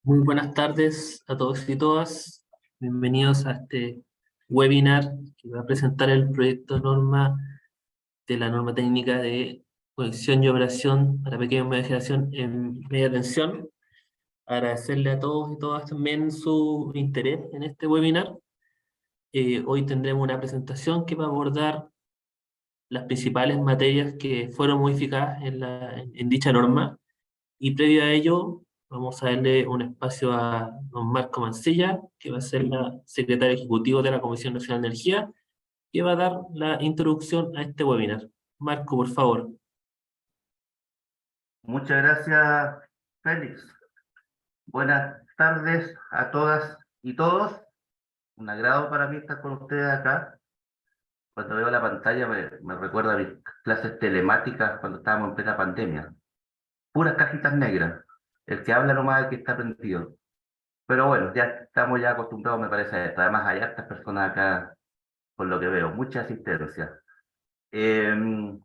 Muy buenas tardes a todos y todas. Bienvenidos a este webinar que va a presentar el proyecto de norma de la norma técnica de conexión y operación para pequeña y media generación en media tensión. Agradecerle a todos y todas también su interés en este webinar. Hoy tendremos una presentación que va a abordar las principales materias que fueron modificadas en dicha norma. Y previo a ello, vamos a darle un espacio a don Marco Mancilla, que va a ser la secretaria ejecutiva de la Comisión Nacional de Energía, que va a dar la introducción a este webinar. Marco, por favor. Muchas gracias, Félix. Buenas tardes a todas y todos. Un agrado para mí estar con ustedes acá. Cuando veo la pantalla me recuerda a mis clases telemáticas cuando estábamos en plena pandemia. Puras cajitas negras. El que habla nomás es el que está prendido. Pero bueno, ya estamos ya acostumbrados, me parece, a esto. Además, hay hartas personas acá, por lo que veo. Mucha asistencia. Em,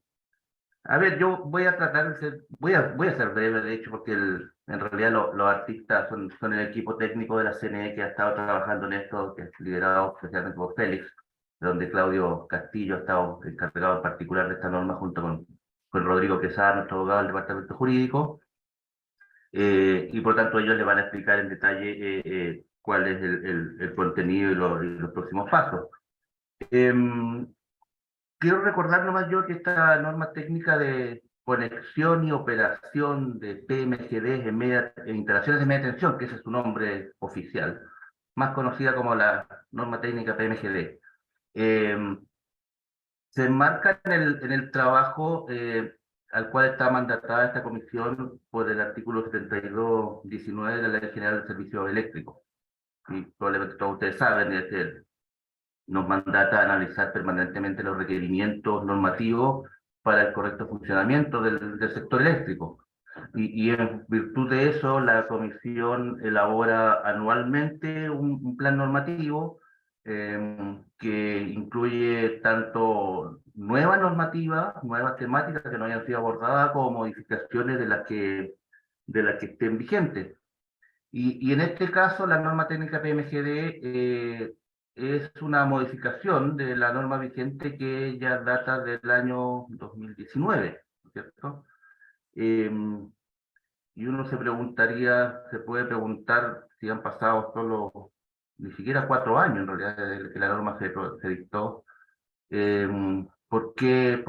A ver, yo voy a tratar de ser, voy a ser breve, de hecho, porque en realidad los artistas son el equipo técnico de la CNE que ha estado trabajando en esto, que es liderado especialmente por Félix, donde Claudio Castillo ha estado encargado en particular de esta norma junto con Rodrigo Quesada, nuestro abogado del departamento jurídico, y por tanto ellos le van a explicar en detalle cuál es el contenido y los próximos pasos. Em, Quiero recordar nomás yo que esta norma técnica de conexión y operación de PMGD en instalaciones de media tensión, que ese es su nombre oficial, más conocida como la norma técnica PMGD, eh, se enmarca en el trabajo al cual está mandatada esta comisión por el artículo 72.19 de la Ley General del Servicio Eléctrico. Y probablemente todos ustedes saben, nos mandata a analizar permanentemente los requerimientos normativos para el correcto funcionamiento del sector eléctrico. Y en virtud de eso, la comisión elabora anualmente un plan normativo que incluye tanto nuevas normativas, nuevas temáticas que no hayan sido abordadas, como modificaciones de las que estén vigentes. Y en este caso, la norma técnica PMGD es una modificación de la norma vigente que ya data del año 2019, ¿no es cierto? Y uno se puede preguntar si han pasado solo, ni siquiera 4 años en realidad, desde que la norma se dictó. ¿Por qué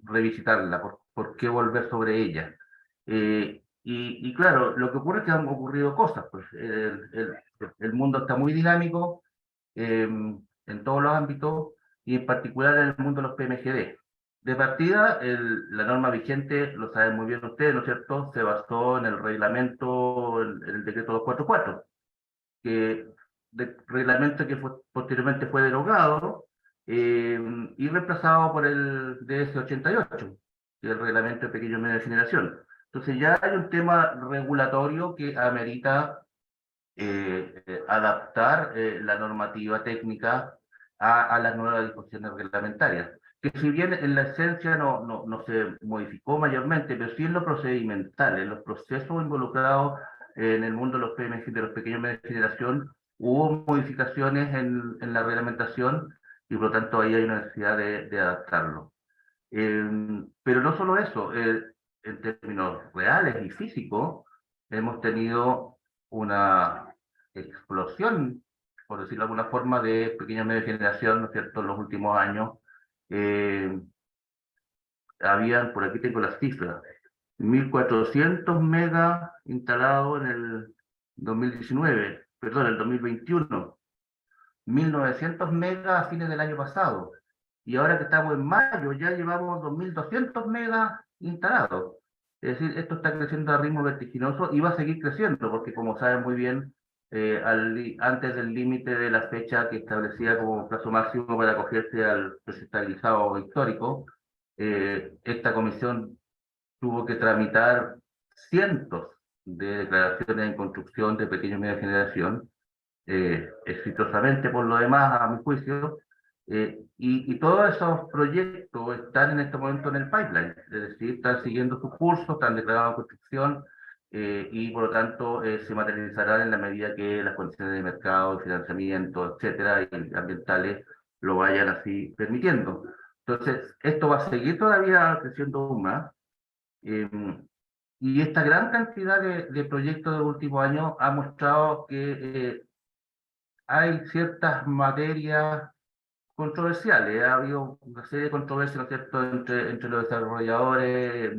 revisitarla? ¿Por qué volver sobre ella? Y claro, lo que ocurre es que han ocurrido cosas, pues el mundo está muy dinámico en todos los ámbitos y en particular en el mundo de los PMGD. De partida, la norma vigente, lo saben muy bien ustedes, ¿no es cierto?, se basó en el reglamento, en el decreto 244, que reglamento que posteriormente fue derogado y reemplazado por el DS88, que es el reglamento de pequeño y media generación. Entonces ya hay un tema regulatorio que amerita adaptar la normativa técnica a las nuevas disposiciones reglamentarias, que si bien en la esencia no se modificó mayormente, pero sí en lo procedimental, en los procesos involucrados en el mundo de los PMG, de los pequeños y media generación, hubo modificaciones en la reglamentación y por lo tanto ahí hay una necesidad de adaptarlo. Pero no solo eso, en términos reales y físicos, hemos tenido una explosión, por decirlo de alguna forma, de pequeña y media generación, ¿no es cierto?, en los últimos años. Eh, por aquí tengo las cifras, 1.400 megas instalados en el 2019, perdón, el 2021, 1.900 megas a fines del año pasado. Y ahora que estamos en mayo, ya llevamos 2.200 megas instalados. Es decir, esto está creciendo a ritmo vertiginoso y va a seguir creciendo, porque como saben muy bien, antes del límite de la fecha que establecía como plazo máximo para acogerse al desestabilizado histórico, esta comisión tuvo que tramitar cientos de declaraciones en construcción de pequeña y media generación, exitosamente por lo demás, a mi juicio, y todos esos proyectos están en este momento en el pipeline, es decir, están siguiendo su curso, están declarados en construcción, y por lo tanto se materializarán en la medida que las condiciones de mercado, de financiamiento, etcétera, y ambientales lo vayan así permitiendo. Entonces, esto va a seguir todavía creciendo aún más. em, y esta gran cantidad de proyectos de los últimos años ha mostrado que hay ciertas materias controversiales. Ha habido una serie de controversias, ¿no es cierto?, entre los desarrolladores,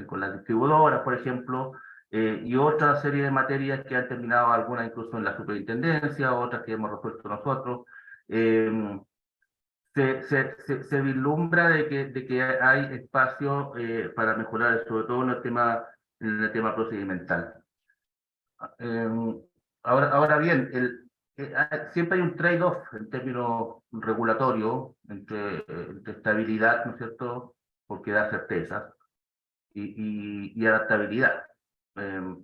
con las distribuidoras, por ejemplo, y otra serie de materias que han terminado, algunas incluso en la superintendencia, otras que hemos resuelto nosotros. Eh, se vislumbra de que hay espacio para mejorar, sobre todo en el tema procedimental. Eh, ahora bien, siempre hay un trade-off en términos regulatorios entre estabilidad, ¿no es cierto?, porque da certezas, y adaptabilidad. Eh,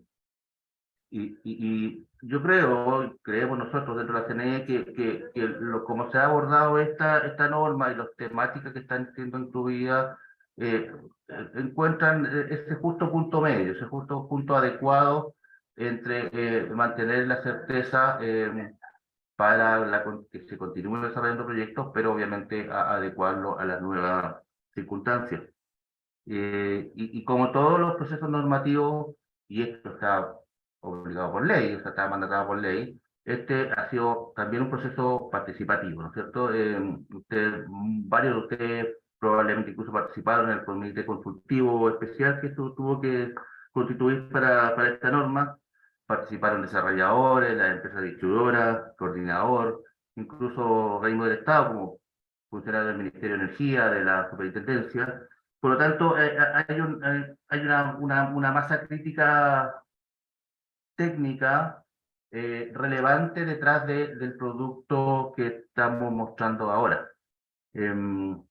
y yo creemos nosotros dentro de la CNE como se ha abordado esta norma y las temáticas que están siendo incluidas, eh, encuentran ese justo punto medio, ese justo punto adecuado entre mantener la certeza para que se continúen desarrollando proyectos, pero obviamente adecuarlo a las nuevas circunstancias. Y como todos los procesos normativos, y esto está obligado por ley, o sea, está mandatado por ley, este ha sido también un proceso participativo, ¿no es cierto? Varios de ustedes probablemente incluso participaron en el comité consultivo especial que tuvo que constituir para esta norma. Participaron desarrolladores, las empresas distribuidoras, coordinador, incluso organismos del Estado, como funcionarios del Ministerio de Energía, de la Superintendencia. Por lo tanto, hay una masa crítica técnica relevante detrás del producto que estamos mostrando ahora. Em,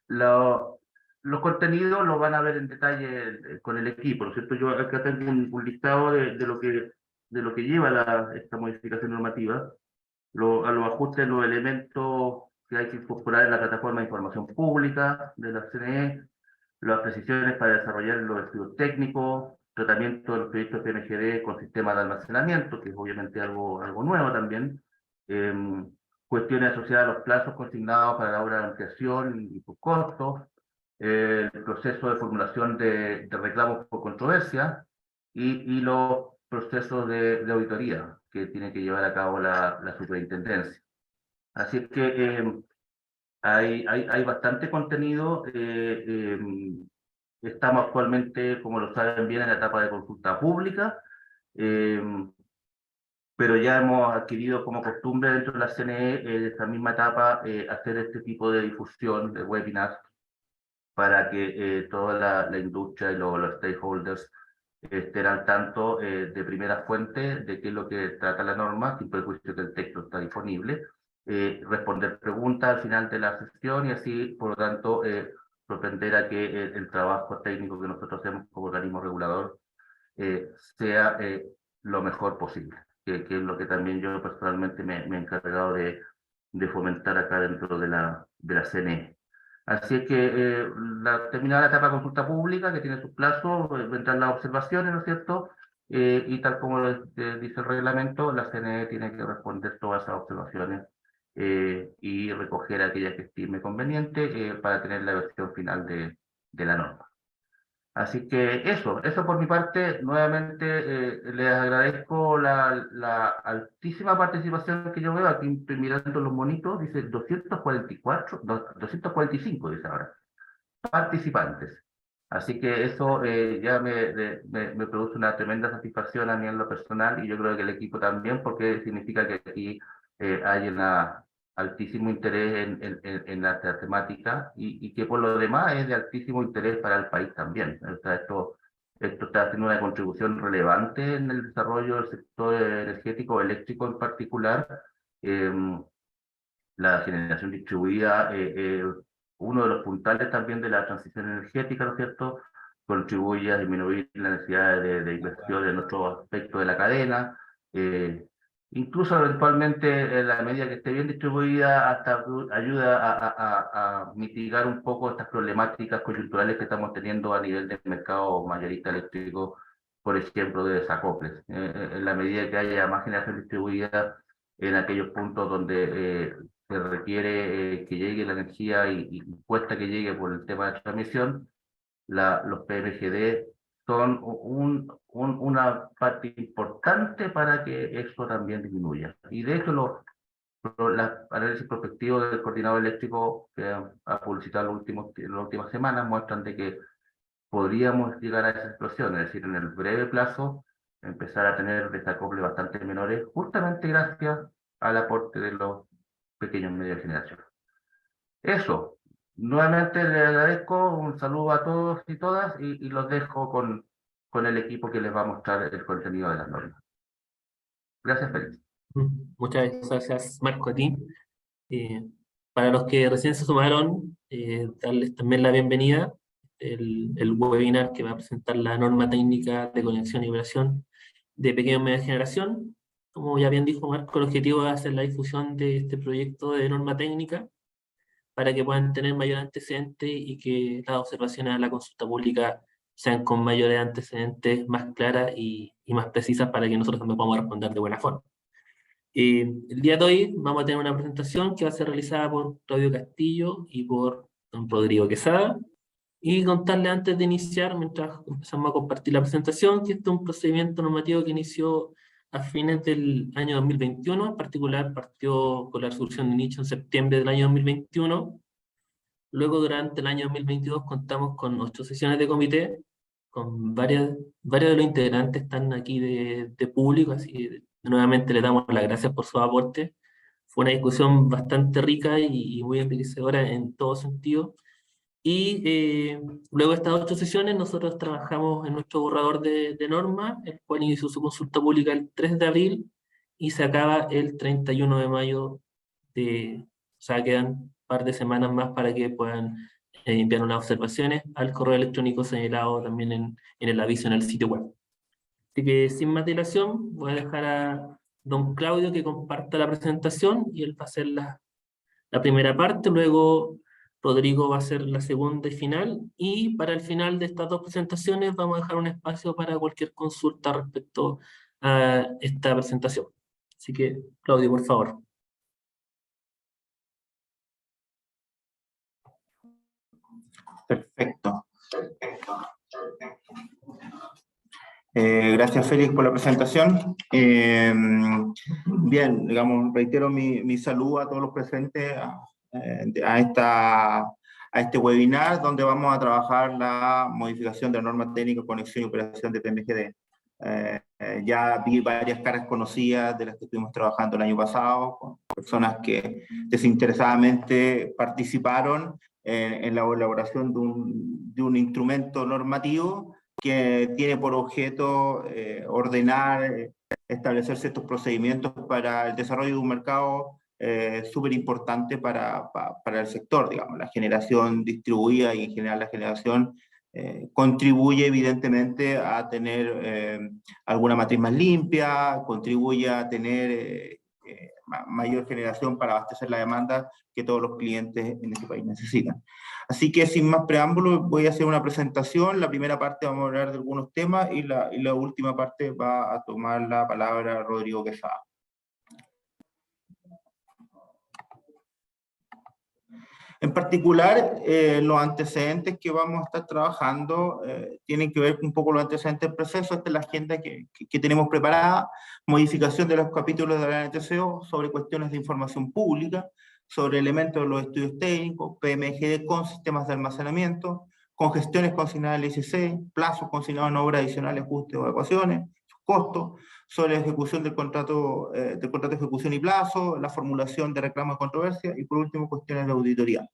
lo- los contenidos los van a ver en detalle con el equipo, ¿no es cierto? Yo acá tengo un listado de lo que lleva esta modificación normativa, a los ajustes, los elementos que hay que incorporar en la plataforma de información pública de la CNE, las precisiones para desarrollar los estudios técnicos, tratamiento de los proyectos PMGD con sistemas de almacenamiento, que es obviamente algo nuevo también, eh, cuestiones asociadas a los plazos consignados para la obra de ampliación y sus costos, el proceso de formulación de reclamos por controversia y los procesos de auditoría que tiene que llevar a cabo la superintendencia. Así es que hay bastante contenido. Estamos actualmente, como lo saben bien, en la etapa de consulta pública, eh, pero ya hemos adquirido como costumbre dentro de la CNE, de esta misma etapa, hacer este tipo de difusión de webinars para que toda la industria y los stakeholders estén al tanto de primera fuente de qué es lo que trata la norma, sin perjuicio que el texto está disponible, responder preguntas al final de la sesión y así, por lo tanto, propender a que el trabajo técnico que nosotros hacemos como organismo regulador sea lo mejor posible, que es lo que también yo personalmente me he encargado de fomentar acá dentro de la CNE. Así es que terminada la etapa de consulta pública, que tiene sus plazos, vendrán las observaciones, ¿no es cierto? Y tal como dice el reglamento, la CNE tiene que responder todas esas observaciones y recoger aquellas que estime conveniente para tener la versión final de la norma. Así que eso por mi parte, nuevamente les agradezco la altísima participación que yo veo aquí, estoy mirando los monitos, dice 244, 245 dice ahora, participantes. Así que eso ya me produce una tremenda satisfacción a mí en lo personal y yo creo que el equipo también, porque significa que aquí hay un altísimo interés en la temática y que por lo demás es de altísimo interés para el país también. O sea, esto está haciendo una contribución relevante en el desarrollo del sector energético eléctrico en particular. Em, la generación distribuida, uno de los puntales también de la transición energética, ¿no es cierto? Contribuye a disminuir la necesidad de inversión en otros aspectos de la cadena, incluso eventualmente en la medida que esté bien distribuida, hasta ayuda a mitigar un poco estas problemáticas coyunturales que estamos teniendo a nivel del mercado mayorista eléctrico por ejemplo, de desacoples. En la medida que haya más generación distribuida en aquellos puntos donde se requiere que llegue la energía y cuesta que llegue por el tema de transmisión, los PMGD son una parte importante para que eso también disminuya. Y de hecho, los análisis prospectivos del coordinador eléctrico que ha publicitado en las últimas semanas muestran de que podríamos llegar a esa situación, es decir, en el breve plazo empezar a tener desacoples bastante menores, justamente gracias al aporte de los pequeños medios de generación. Eso, nuevamente le agradezco, un saludo a todos y todas y los dejo con el equipo que les va a mostrar el contenido de las normas. Gracias, Félix. Muchas gracias, Marco, a ti. Para los que recién se sumaron, darles también la bienvenida. El webinar que va a presentar la norma técnica de conexión y operación de pequeña y media generación. Como ya bien dijo Marco, el objetivo es hacer la difusión de este proyecto de norma técnica para que puedan tener mayor antecedente y que las observaciones a la consulta pública sean con mayores antecedentes, más claras y más precisas para que nosotros también podamos responder de buena forma. El día de hoy vamos a tener una presentación que va a ser realizada por Claudio Castillo y por don Rodrigo Quesada. Y contarle antes de iniciar, mientras empezamos a compartir la presentación, que este es un procedimiento normativo que inició a fines del año 2021, en particular partió con la resolución de inicio en septiembre del año 2021. Luego, durante el año 2022, contamos con 8 sesiones de comité, con varios de los integrantes están aquí de público, así que nuevamente le damos las gracias por su aporte. Fue una discusión bastante rica y muy enriquecedora en todo sentido. Y luego de estas 8 sesiones, nosotros trabajamos en nuestro borrador de norma, el cual inició su consulta pública el 3 de abril y se acaba el 31 de mayo. O sea, quedan un par de semanas más para que puedan enviar unas observaciones al correo electrónico señalado también en el aviso en el sitio web. Así que sin más dilación, voy a dejar a don Claudio que comparta la presentación y él va a hacer la primera parte, luego Rodrigo va a hacer la segunda y final, y para el final de estas 2 presentaciones vamos a dejar un espacio para cualquier consulta respecto a esta presentación. Así que, Claudio, por favor. Perfecto. Gracias, Félix, por la presentación. Bien, digamos, reitero mi saludo a todos los presentes a este webinar, donde vamos a trabajar la modificación de la norma técnica, conexión y operación de PMGD. Ya vi varias caras conocidas de las que estuvimos trabajando el año pasado, con personas que desinteresadamente participaron en la elaboración de un instrumento normativo que tiene por objeto ordenar, establecer ciertos procedimientos para el desarrollo de un mercado súper importante para el sector, digamos. La generación distribuida y en general la generación contribuye evidentemente a tener alguna matriz más limpia, contribuye a tener mayor generación para abastecer la demanda que todos los clientes en este país necesitan. Así que sin más preámbulos voy a hacer una presentación. La primera parte vamos a hablar de algunos temas y la última parte va a tomar la palabra Rodrigo Quesada. En particular, los antecedentes que vamos a estar trabajando tienen que ver un poco los antecedentes del proceso. Esta es la agenda que tenemos preparada, modificación de los capítulos de la NTCO sobre cuestiones de información pública, sobre elementos de los estudios técnicos, PMGD con sistemas de almacenamiento, congestiones consignadas en el ICC, plazos consignados en obras adicionales, ajustes o ecuaciones, costos, sobre la ejecución del contrato de ejecución y plazo, la formulación de reclamos de controversia y por último cuestiones de auditoría.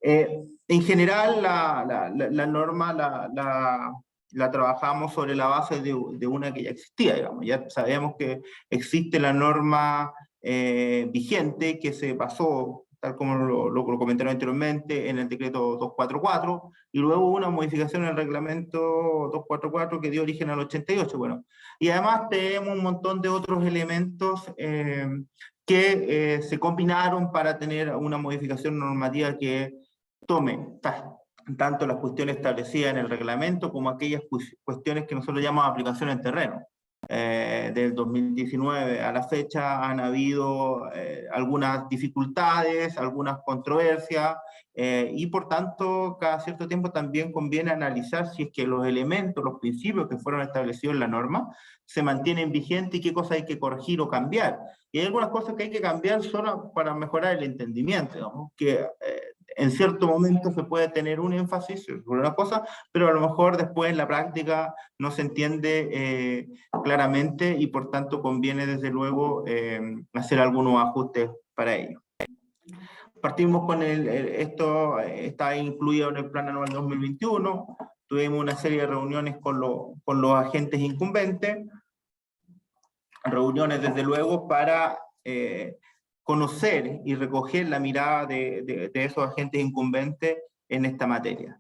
En general la norma la trabajamos sobre la base de una que ya existía, digamos. Ya sabemos que existe la norma vigente que se pasó, tal como lo comentaron anteriormente, en el decreto 244, y luego hubo una modificación en el reglamento 244 que dio origen al 88. Bueno, y además tenemos un montón de otros elementos que se combinaron para tener una modificación normativa que tome tanto las cuestiones establecidas en el reglamento como aquellas cuestiones que nosotros llamamos aplicación en terreno. Del 2019 a la fecha han habido algunas dificultades, algunas controversias, y por tanto cada cierto tiempo también conviene analizar si es que los elementos, los principios que fueron establecidos en la norma se mantienen vigentes y qué cosas hay que corregir o cambiar. Y hay algunas cosas que hay que cambiar solo para mejorar el entendimiento, digamos, que en cierto momento se puede tener un énfasis sobre una cosa, pero a lo mejor después en la práctica no se entiende claramente y por tanto conviene desde luego hacer algunos ajustes para ello. Partimos con esto está incluido en el Plan Anual 2021, tuvimos una serie de reuniones con los agentes incumbentes, reuniones desde luego para conocer y recoger la mirada de esos agentes incumbentes en esta materia.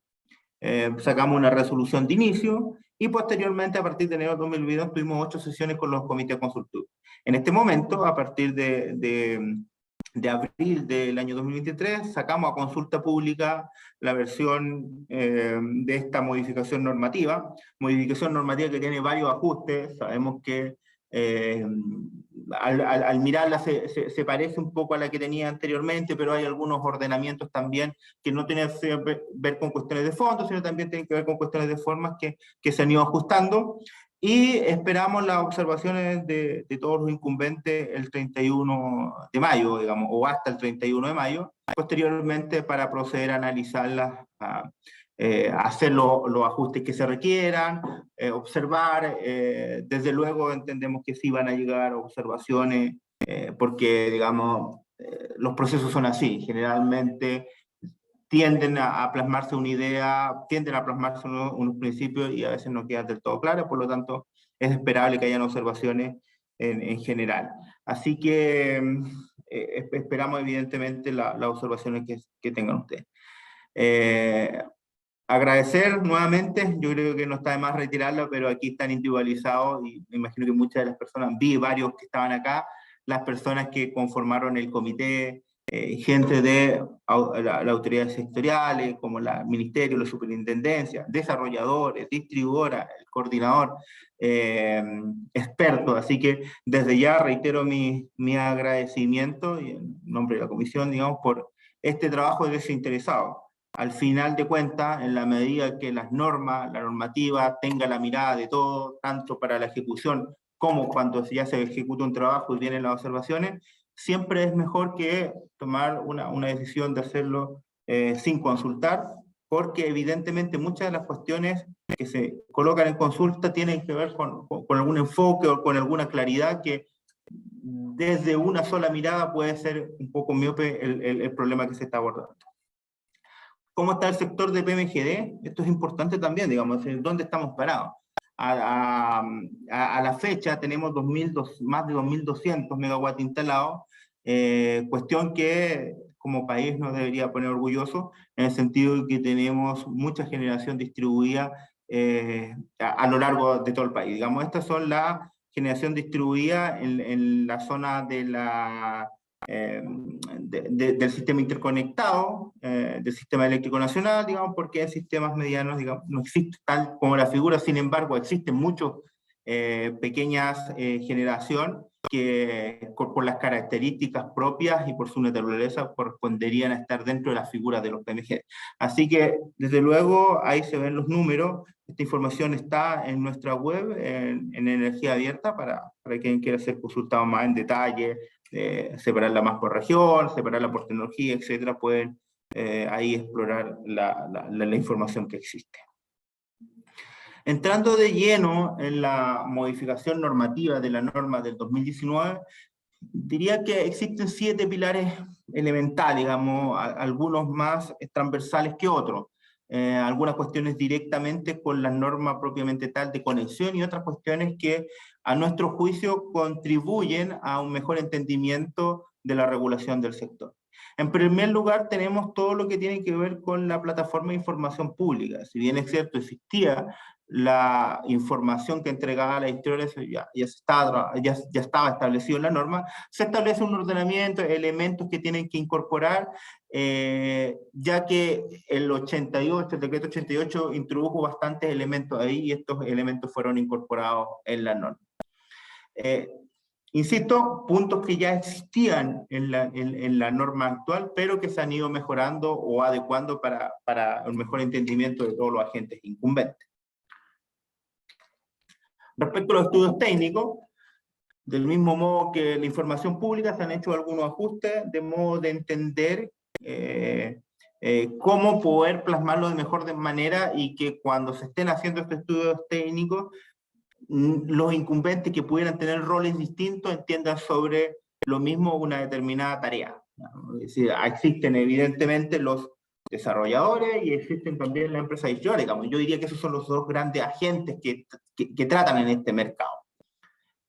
Sacamos una resolución de inicio y posteriormente a partir de enero de 2022 tuvimos 8 sesiones con los comités consultivos. En este momento, a partir de abril del año 2023, sacamos a consulta pública la versión de esta modificación normativa que tiene varios ajustes. Sabemos que al mirarla se parece un poco a la que tenía anteriormente, pero hay algunos ordenamientos también que no tienen que ver con cuestiones de fondo, sino también tienen que ver con cuestiones de formas que se han ido ajustando, y esperamos las observaciones de todos los incumbentes el 31 de mayo, digamos, o hasta el 31 de mayo, posteriormente para proceder a analizarlas, hacer los ajustes que se requieran, observar, desde luego entendemos que sí van a llegar observaciones, porque digamos, los procesos son así, generalmente tienden a plasmarse una idea, tienden a plasmarse unos principios y a veces no quedan del todo claros, por lo tanto es esperable que hayan observaciones en general. Así que esperamos evidentemente las observaciones que tengan ustedes. Agradecer nuevamente, yo creo que no está de más retirarlo, pero aquí están individualizados y me imagino que muchas de las personas, vi varios que estaban acá, las personas que conformaron el comité, gente de las autoridades sectoriales, como el ministerio, la superintendencia, desarrolladores, distribuidoras, el coordinador, expertos. Así que desde ya reitero mi agradecimiento y en nombre de la comisión, digamos, por este trabajo desinteresado. Al final de cuentas, en la medida que las normas, la normativa tenga la mirada de todo, tanto para la ejecución como cuando ya se ejecuta un trabajo y vienen las observaciones, siempre es mejor que tomar una decisión de hacerlo sin consultar, porque evidentemente muchas de las cuestiones que se colocan en consulta tienen que ver con algún enfoque o con alguna claridad que desde una sola mirada puede ser un poco miope el problema que se está abordando. ¿Cómo está el sector de PMGD? Esto es importante también, digamos, ¿dónde estamos parados? A la fecha tenemos más de 2.200 megawatts instalados, cuestión que como país nos debería poner orgulloso, en el sentido de que tenemos mucha generación distribuida a lo largo de todo el país. Digamos, estas son la generación distribuida en la zona de del sistema interconectado, del sistema eléctrico nacional, digamos, porque en sistemas medianos, digamos, no existe tal como la figura. Sin embargo, existen muchas pequeñas generación que por las características propias y por su naturaleza corresponderían a estar dentro de las figuras de los PMG. Así que, desde luego, ahí se ven los números. Esta información está en nuestra web, en Energía Abierta, para quien quiera ser consultado más en detalle, separarla más por región, separarla por tecnología, etcétera. Pueden ahí explorar la información que existe. Entrando de lleno en la modificación normativa de la norma del 2019, diría que existen 7 pilares elementales, digamos, algunos más transversales que otros. Algunas cuestiones directamente con la norma propiamente tal de conexión y otras cuestiones que a nuestro juicio contribuyen a un mejor entendimiento de la regulación del sector. En primer lugar, tenemos todo lo que tiene que ver con la plataforma de información pública. Si bien es cierto, existía la información que entregaba la distribuidora, eso ya estaba establecido en la norma. Se establece un ordenamiento, elementos que tienen que incorporar, ya que el decreto 88 introdujo bastantes elementos ahí, y estos elementos fueron incorporados en la norma. Insisto, puntos que ya existían en la norma actual, pero que se han ido mejorando o adecuando para el mejor entendimiento de todos los agentes incumbentes. Respecto a los estudios técnicos, del mismo modo que la información pública, se han hecho algunos ajustes de modo de entender cómo poder plasmarlo de mejor manera, y que cuando se estén haciendo estos estudios técnicos, los incumbentes que pudieran tener roles distintos entiendan sobre lo mismo una determinada tarea. Es decir, existen evidentemente los desarrolladores y existen también las empresas editoriales. Yo diría que esos son los dos grandes agentes que tratan en este mercado,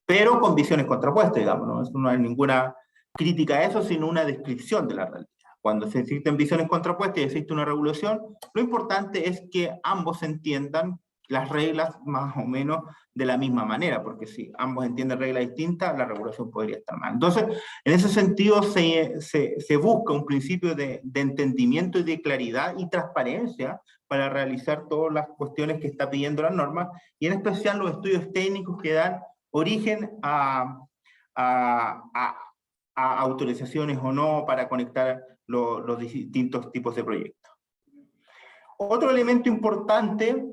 pero con visiones contrapuestas, digamos, ¿no? Eso no hay ninguna crítica a eso, sino una descripción de la realidad. Cuando se existen visiones contrapuestas y existe una regulación, lo importante es que ambos entiendan las reglas más o menos de la misma manera, porque si ambos entienden reglas distintas, la regulación podría estar mal. Entonces, en ese sentido, se busca un principio de entendimiento y de claridad y transparencia para realizar todas las cuestiones que está pidiendo la norma, y en especial los estudios técnicos que dan origen a autorizaciones o no para conectar los distintos tipos de proyectos. Otro elemento importante,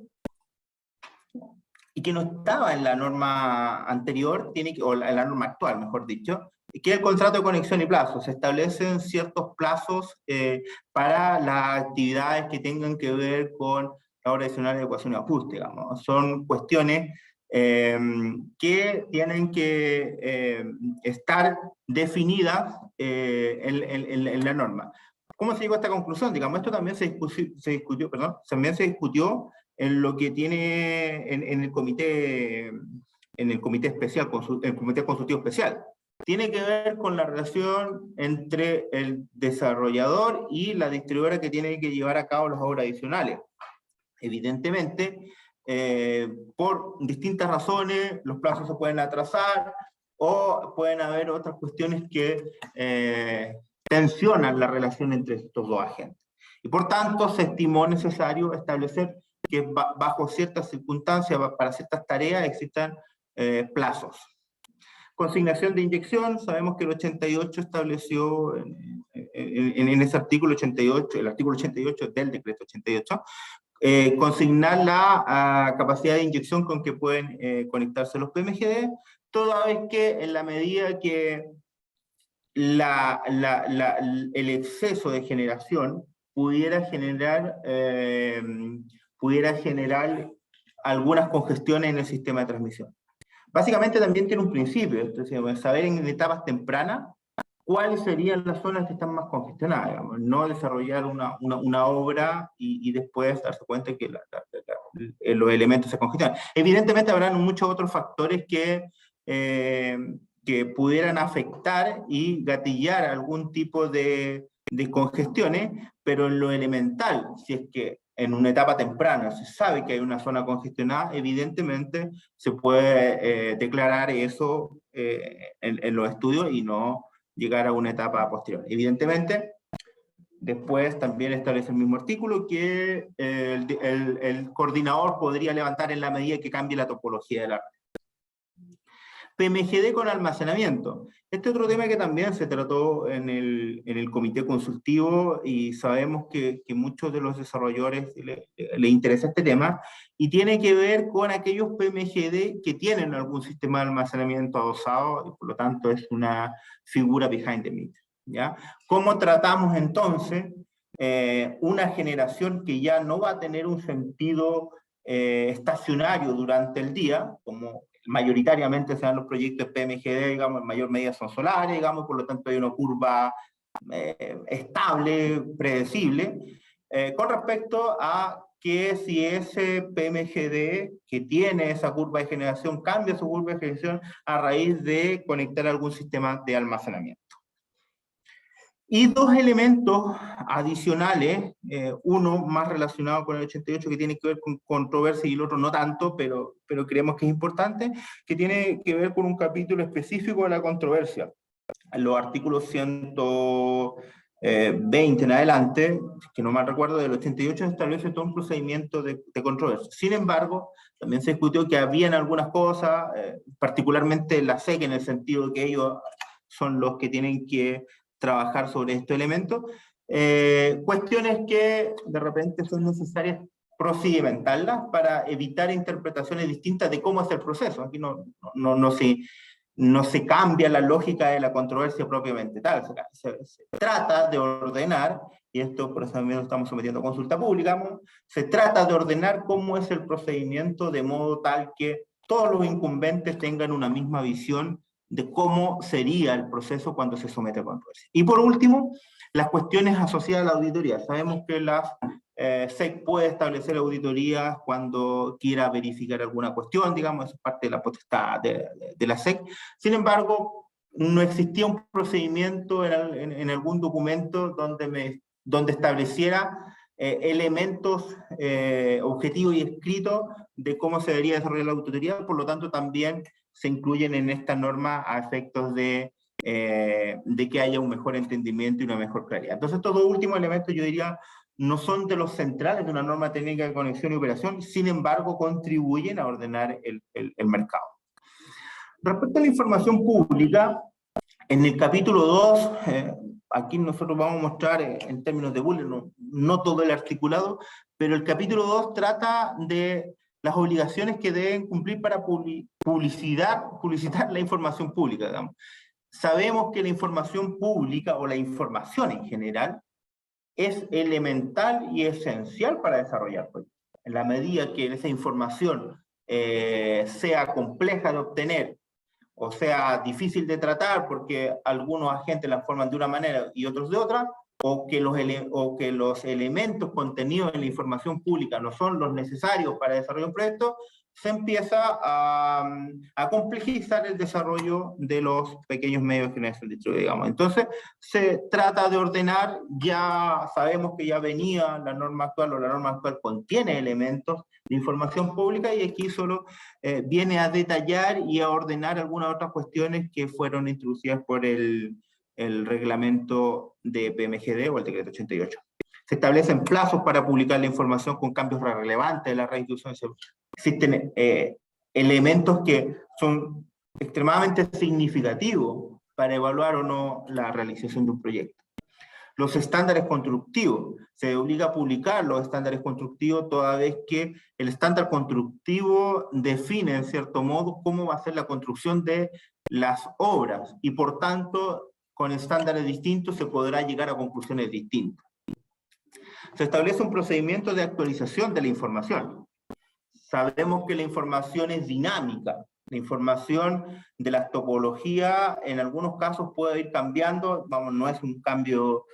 y que no estaba en la norma anterior, o en la norma actual, mejor dicho, que es el contrato de conexión y plazos. Se establecen ciertos plazos para las actividades que tengan que ver con la obra adicional de adecuación y ajuste, digamos. Son cuestiones que tienen que estar definidas en la norma. ¿Cómo se llegó a esta conclusión? Digamos, esto también se discutió en lo que tiene en el comité especial, el comité consultivo especial. Tiene que ver con la relación entre el desarrollador y la distribuidora que tiene que llevar a cabo las obras adicionales. Evidentemente, por distintas razones, los plazos se pueden atrasar, o pueden haber otras cuestiones que tensionan la relación entre estos dos agentes. Y por tanto, se estimó necesario establecer que bajo ciertas circunstancias, para ciertas tareas, existan plazos. Consignación de inyección, sabemos que el 88 estableció en ese artículo 88, el artículo 88 del decreto 88, consignar la capacidad de inyección con que pueden conectarse los PMGD, toda vez que en la medida que el exceso de generación pudiera generar algunas congestiones en el sistema de transmisión. Básicamente también tiene un principio, es decir, saber en etapas tempranas cuáles serían las zonas que están más congestionadas, digamos, no desarrollar una obra y después darse cuenta que los elementos se congestionan. Evidentemente habrán muchos otros factores que pudieran afectar y gatillar algún tipo de congestiones, pero en lo elemental, si es que en una etapa temprana se sabe que hay una zona congestionada, evidentemente se puede declarar eso en los estudios y no llegar a una etapa posterior. Evidentemente, después también establece el mismo artículo que el coordinador podría levantar en la medida que cambie la topología de la red. PMGD con almacenamiento. Este otro tema que también se trató en el comité consultivo, y sabemos que muchos de los desarrolladores le interesa este tema, y tiene que ver con aquellos PMGD que tienen algún sistema de almacenamiento adosado, y por lo tanto es una figura behind the meter, ¿ya? ¿Cómo tratamos entonces una generación que ya no va a tener un sentido estacionario durante el día, como mayoritariamente se dan los proyectos PMGD, digamos, en mayor medida son solares, digamos, por lo tanto hay una curva estable, predecible, con respecto a que si ese PMGD que tiene esa curva de generación cambia su curva de generación a raíz de conectar algún sistema de almacenamiento. Y dos elementos adicionales, uno más relacionado con el 88 que tiene que ver con controversia y el otro no tanto, pero creemos que es importante, que tiene que ver con un capítulo específico de la controversia. En los artículos 120 en adelante, que no mal recuerdo, del 88 establece todo un procedimiento de controversia. Sin embargo, también se discutió que habían algunas cosas, particularmente la SEC, en el sentido de que ellos son los que tienen que trabajar sobre estos elementos, cuestiones que de repente son necesarias procedimentarlas para evitar interpretaciones distintas de cómo es el proceso. Aquí no se cambia la lógica de la controversia propiamente tal, se trata de ordenar, y esto por eso también lo estamos sometiendo a consulta pública, se trata de ordenar cómo es el procedimiento de modo tal que todos los incumbentes tengan una misma visión de cómo sería el proceso cuando se somete a controversia. Y por último, las cuestiones asociadas a la auditoría. Sabemos que la SEC puede establecer auditorías cuando quiera verificar alguna cuestión, digamos, eso es parte de la potestad de la SEC. Sin embargo, no existía un procedimiento en algún documento donde estableciera elementos objetivos y escritos de cómo se debería desarrollar la auditoría, por lo tanto también se incluyen en esta norma a efectos de que haya un mejor entendimiento y una mejor claridad. Entonces, estos dos últimos elementos, yo diría, no son de los centrales de una norma técnica de conexión y operación, sin embargo, contribuyen a ordenar el mercado. Respecto a la información pública, en el capítulo 2, aquí nosotros vamos a mostrar en términos de bullet, no todo el articulado, pero el capítulo 2 trata de las obligaciones que deben cumplir para publicitar la información pública, digamos. Sabemos que la información pública, o la información en general, es elemental y esencial para desarrollar proyectos. En la medida que esa información sea compleja de obtener, o sea difícil de tratar porque algunos agentes la forman de una manera y otros de otra, o que los elementos contenidos en la información pública no son los necesarios para desarrollar un proyecto, se empieza a complejizar el desarrollo de los pequeños medios de generación distribuida, digamos. Entonces, se trata de ordenar, ya sabemos que ya venía la norma actual, o la norma actual contiene elementos de información pública, y aquí solo viene a detallar y a ordenar algunas otras cuestiones que fueron introducidas por el reglamento de PMGD o el decreto 88. Se establecen plazos para publicar la información con cambios relevantes de la redistribución. Existen elementos que son extremadamente significativos para evaluar o no la realización de un proyecto. Los estándares constructivos. Se obliga a publicar los estándares constructivos toda vez que el estándar constructivo define, en cierto modo, cómo va a ser la construcción de las obras, y por tanto, con estándares distintos se podrá llegar a conclusiones distintas. Se establece un procedimiento de actualización de la información. Sabemos que la información es dinámica. La información de la topología en algunos casos puede ir cambiando, vamos, no es un cambio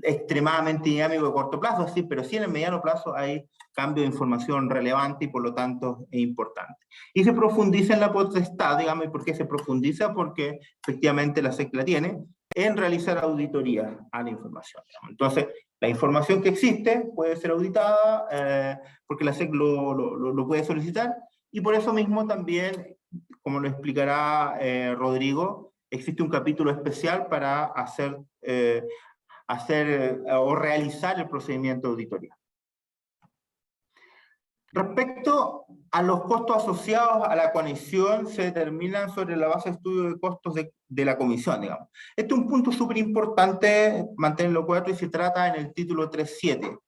extremadamente dinámico de corto plazo, sí, pero sí en el mediano plazo hay cambio de información relevante y por lo tanto es importante. Y se profundiza en la potestad, digamos. ¿Y por qué se profundiza? Porque efectivamente la SEC la tiene en realizar auditorías a la información, digamos. Entonces, la información que existe puede ser auditada porque la SEC lo puede solicitar, y por eso mismo también, como lo explicará Rodrigo, existe un capítulo especial para hacer o realizar el procedimiento de auditoría. Respecto a los costos asociados a la conexión, se determinan sobre la base de estudio de costos de la comisión, digamos. Este es un punto súper importante, mantenerlo claro, y se trata en el título 3.7.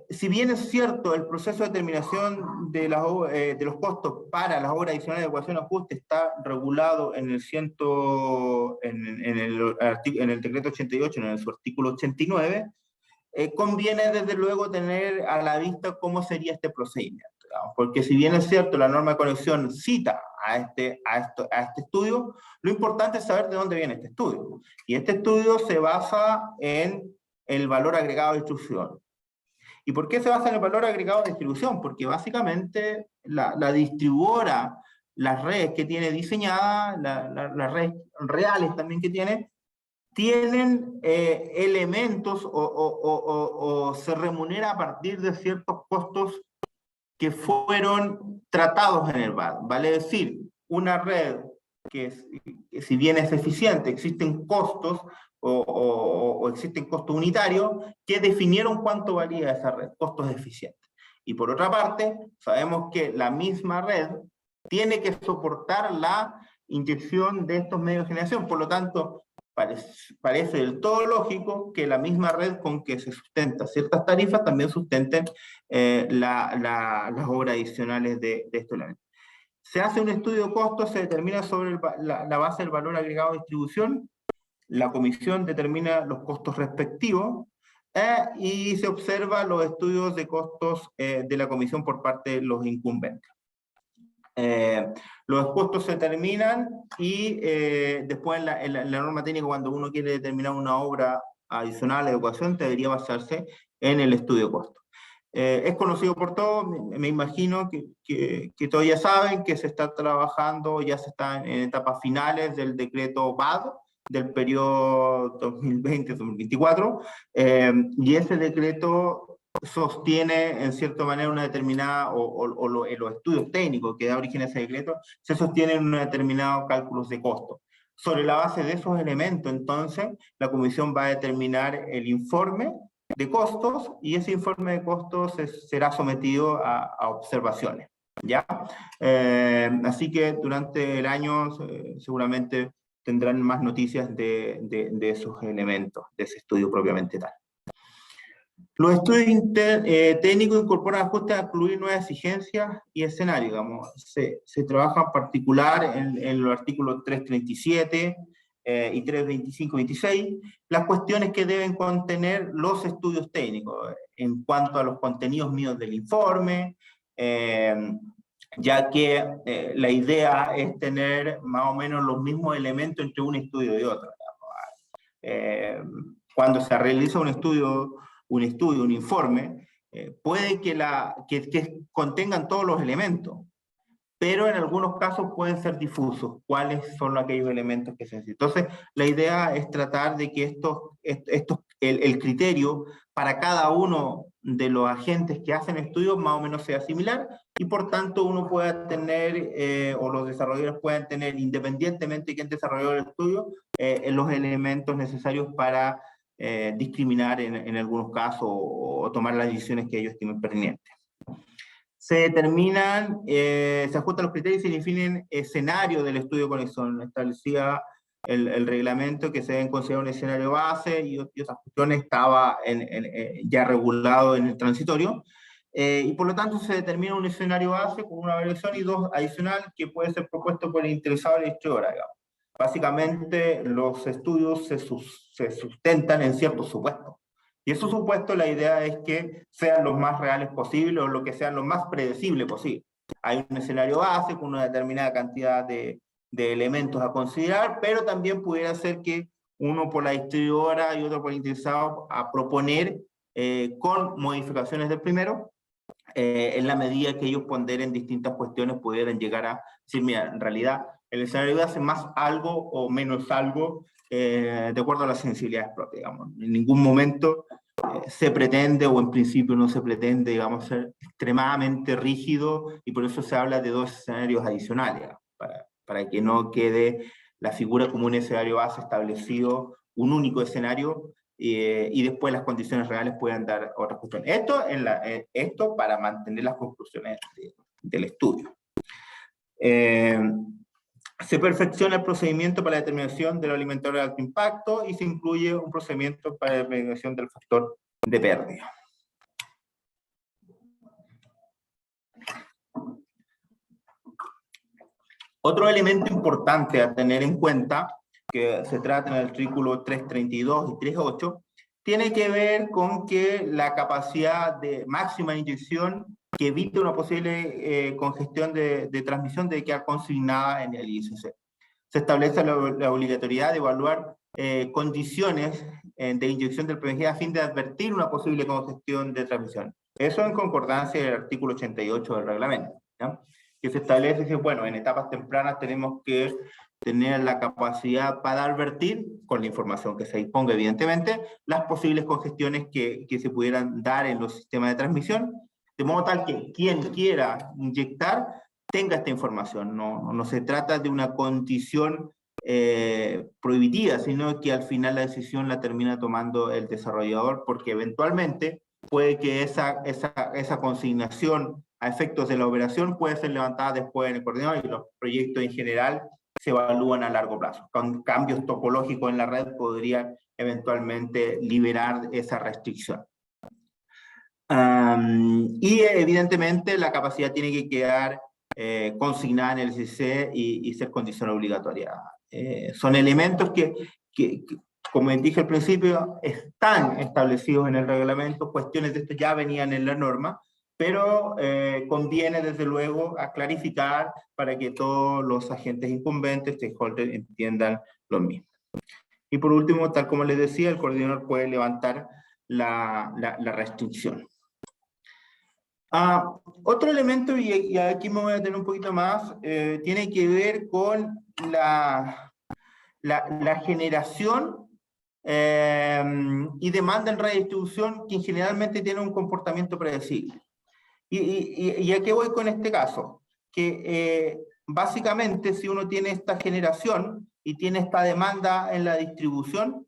Si bien es cierto, el proceso de determinación de los costos para las obras adicionales de ecuación de ajuste está regulado en el decreto 88, en su artículo 89, conviene desde luego tener a la vista cómo sería este procedimiento, digamos, porque si bien es cierto, la norma de conexión cita a este estudio, lo importante es saber de dónde viene este estudio. Y este estudio se basa en el valor agregado de distribución. ¿Y por qué se basa en el valor agregado de distribución? Porque básicamente la distribuidora, las redes que tiene diseñadas, las redes reales también que tiene, tienen elementos o se remunera a partir de ciertos costos que fueron tratados en el BAD. Vale decir, una red que si bien es eficiente, existen costos o existen costos unitarios que definieron cuánto valía esa red, costos eficientes. Y por otra parte, sabemos que la misma red tiene que soportar la inyección de estos medios de generación, por lo tanto, parece del todo lógico que la misma red con que se sustenta ciertas tarifas también sustenten las obras adicionales de estos elementos. Se hace un estudio de costos, se determina sobre la base del valor agregado de distribución, la comisión determina los costos respectivos y se observa los estudios de costos de la comisión por parte de los incumbentes. Los costos se determinan y después en la norma técnica, cuando uno quiere determinar una obra adicional a educación, debería basarse en el estudio de costos. Es conocido por todos, me imagino que todos ya saben que se está trabajando, ya se está en etapas finales del decreto BAD, del periodo 2020-2024, y ese decreto sostiene en cierta manera una determinada, los estudios técnicos que da origen a ese decreto, se sostienen en determinados cálculos de costo. Sobre la base de esos elementos, entonces, la comisión va a determinar el informe de costos, y ese informe de costos será sometido a observaciones, ¿ya? Así que durante el año seguramente tendrán más noticias de esos elementos, de ese estudio propiamente tal. Los estudios técnicos incorporan ajustes a incluir nuevas exigencias y escenarios, digamos. Se trabaja en particular en los artículos 337 y 325-26, las cuestiones que deben contener los estudios técnicos en cuanto a los contenidos míos del informe, ya que la idea es tener más o menos los mismos elementos entre un estudio y otro. Cuando se realiza un informe, puede que contengan todos los elementos, pero en algunos casos pueden ser difusos, cuáles son aquellos elementos que se necesitan. Entonces, la idea es tratar de que el criterio para cada uno de los agentes que hacen estudios más o menos sea similar, y por tanto uno pueda tener, o los desarrolladores puedan tener, independientemente de quién desarrolló el estudio, los elementos necesarios para discriminar en algunos casos o tomar las decisiones que ellos estimen pertinentes. Se determinan, se ajustan los criterios y se definen escenarios del estudio de conexión. Establecía el reglamento que se deben considerar un escenario base y otras cuestiones estaba ya regulado en el transitorio. Y por lo tanto se determina un escenario base con una variación y dos adicional que puede ser propuesto por el interesado de la distribuidora, digamos. Básicamente los estudios se sustentan en ciertos supuestos. Y esos supuestos, la idea es que sean los más reales posible o lo que sean lo más predecible posible. Hay un escenario base con una determinada cantidad de elementos a considerar, pero también pudiera ser que uno por la distribuidora y otro por el interesado a proponer con modificaciones del primero, en la medida que ellos ponderen distintas cuestiones pudieran llegar a decir, mira, en realidad el escenario base más algo o menos algo de acuerdo a las sensibilidades propias, digamos. En ningún momento se pretende, o en principio no se pretende, digamos, ser extremadamente rígido, y por eso se habla de dos escenarios adicionales, digamos, para que no quede la figura como un escenario base establecido, un único escenario, y después las condiciones reales puedan dar otras cuestiones. Esto para mantener las conclusiones del estudio. Se perfecciona el procedimiento para la determinación del alimentador de alto impacto y se incluye un procedimiento para la determinación del factor de pérdida. Otro elemento importante a tener en cuenta, que se trata en el artículo 332 y 38, tiene que ver con que la capacidad de máxima inyección que evite una posible congestión de transmisión debe quedar consignada en el ISC. Se establece la obligatoriedad de evaluar condiciones de inyección del PMG a fin de advertir una posible congestión de transmisión. Eso en concordancia del artículo 88 del reglamento, ¿ya? que se establece, que bueno, en etapas tempranas tenemos que tener la capacidad para advertir, con la información que se disponga evidentemente, las posibles congestiones que se pudieran dar en los sistemas de transmisión, de modo tal que quien quiera inyectar tenga esta información. No se trata de una condición prohibitiva, sino que al final la decisión la termina tomando el desarrollador, porque eventualmente puede que esa consignación a efectos de la operación puede ser levantada después en el coordinador, y los proyectos en general se evalúan a largo plazo. Con cambios topológicos en la red podrían eventualmente liberar esa restricción. Y evidentemente la capacidad tiene que quedar consignada en el SIC y ser condición obligatoria. Son elementos que, como dije al principio, están establecidos en el reglamento, cuestiones de esto ya venían en la norma, pero conviene desde luego a clarificar para que todos los agentes incumbentes, stakeholders, entiendan lo mismo. Y por último, tal como les decía, el coordinador puede levantar la restricción. Otro elemento, y aquí me voy a tener un poquito más, tiene que ver con la generación y demanda en redistribución, que generalmente tiene un comportamiento predecible. ¿Y a qué voy con este caso? Que básicamente si uno tiene esta generación y tiene esta demanda en la distribución,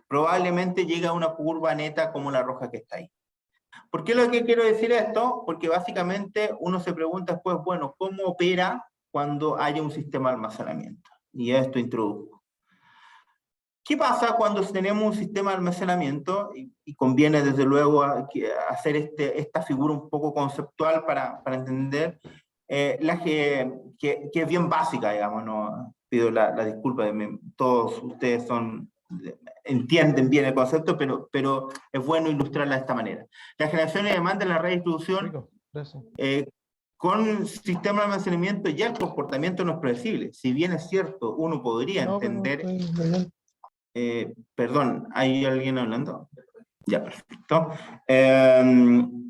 probablemente llega a una curva neta como la roja que está ahí. ¿Por qué lo que quiero decir esto? Porque básicamente uno se pregunta después, bueno, ¿cómo opera cuando haya un sistema de almacenamiento? Y esto introduzco. ¿Qué pasa cuando tenemos un sistema de almacenamiento? Y conviene desde luego hacer esta figura un poco conceptual para entender, que es bien básica, digamos, no pido la disculpa, todos ustedes entienden bien el concepto, pero es bueno ilustrarla de esta manera. La generación y demanda en la redistribución, con sistema de almacenamiento ya el comportamiento no es predecible. Si bien es cierto, uno podría entender... perdón, ¿hay alguien hablando? Ya, perfecto.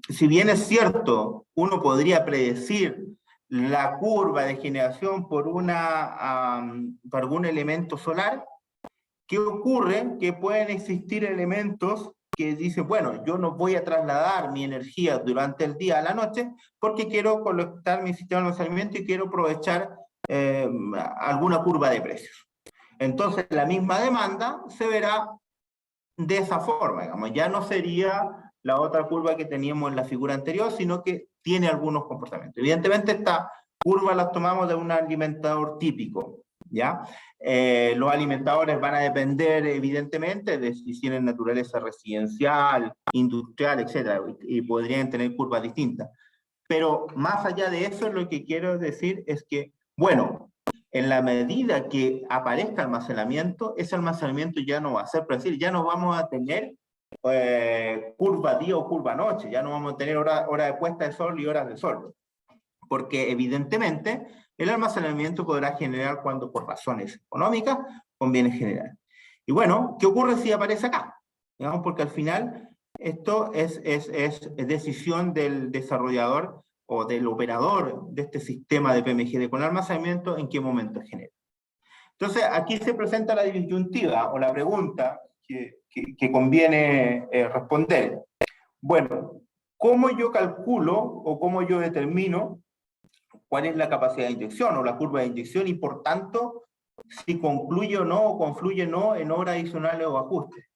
Si bien es cierto, uno podría predecir la curva de generación por algún elemento solar, ¿qué ocurre? Que pueden existir elementos que dicen, bueno, yo no voy a trasladar mi energía durante el día a la noche porque quiero conectar mi sistema de almacenamiento y quiero aprovechar alguna curva de precios. Entonces la misma demanda se verá de esa forma, digamos, ya no sería la otra curva que teníamos en la figura anterior, sino que tiene algunos comportamientos. Evidentemente esta curva la tomamos de un alimentador típico, ¿ya? Los alimentadores van a depender evidentemente de si tienen naturaleza residencial, industrial, etc. Y podrían tener curvas distintas. Pero más allá de eso, lo que quiero decir es que, bueno, en la medida que aparezca almacenamiento, ese almacenamiento ya no va a ser predecible, ya no vamos a tener curva día o curva noche, ya no vamos a tener hora de puesta de sol y horas de sol, porque evidentemente el almacenamiento podrá generar cuando por razones económicas conviene generar. Y bueno, ¿qué ocurre si aparece acá? Digamos, porque al final esto es decisión del desarrollador o del operador de este sistema de PMGD con almacenamiento, en qué momento genera. Entonces, aquí se presenta la disyuntiva o la pregunta que conviene responder. Bueno, ¿cómo yo calculo o cómo yo determino cuál es la capacidad de inyección o la curva de inyección y, por tanto, si concluye o no o confluye o no en horas adicionales o ajustes?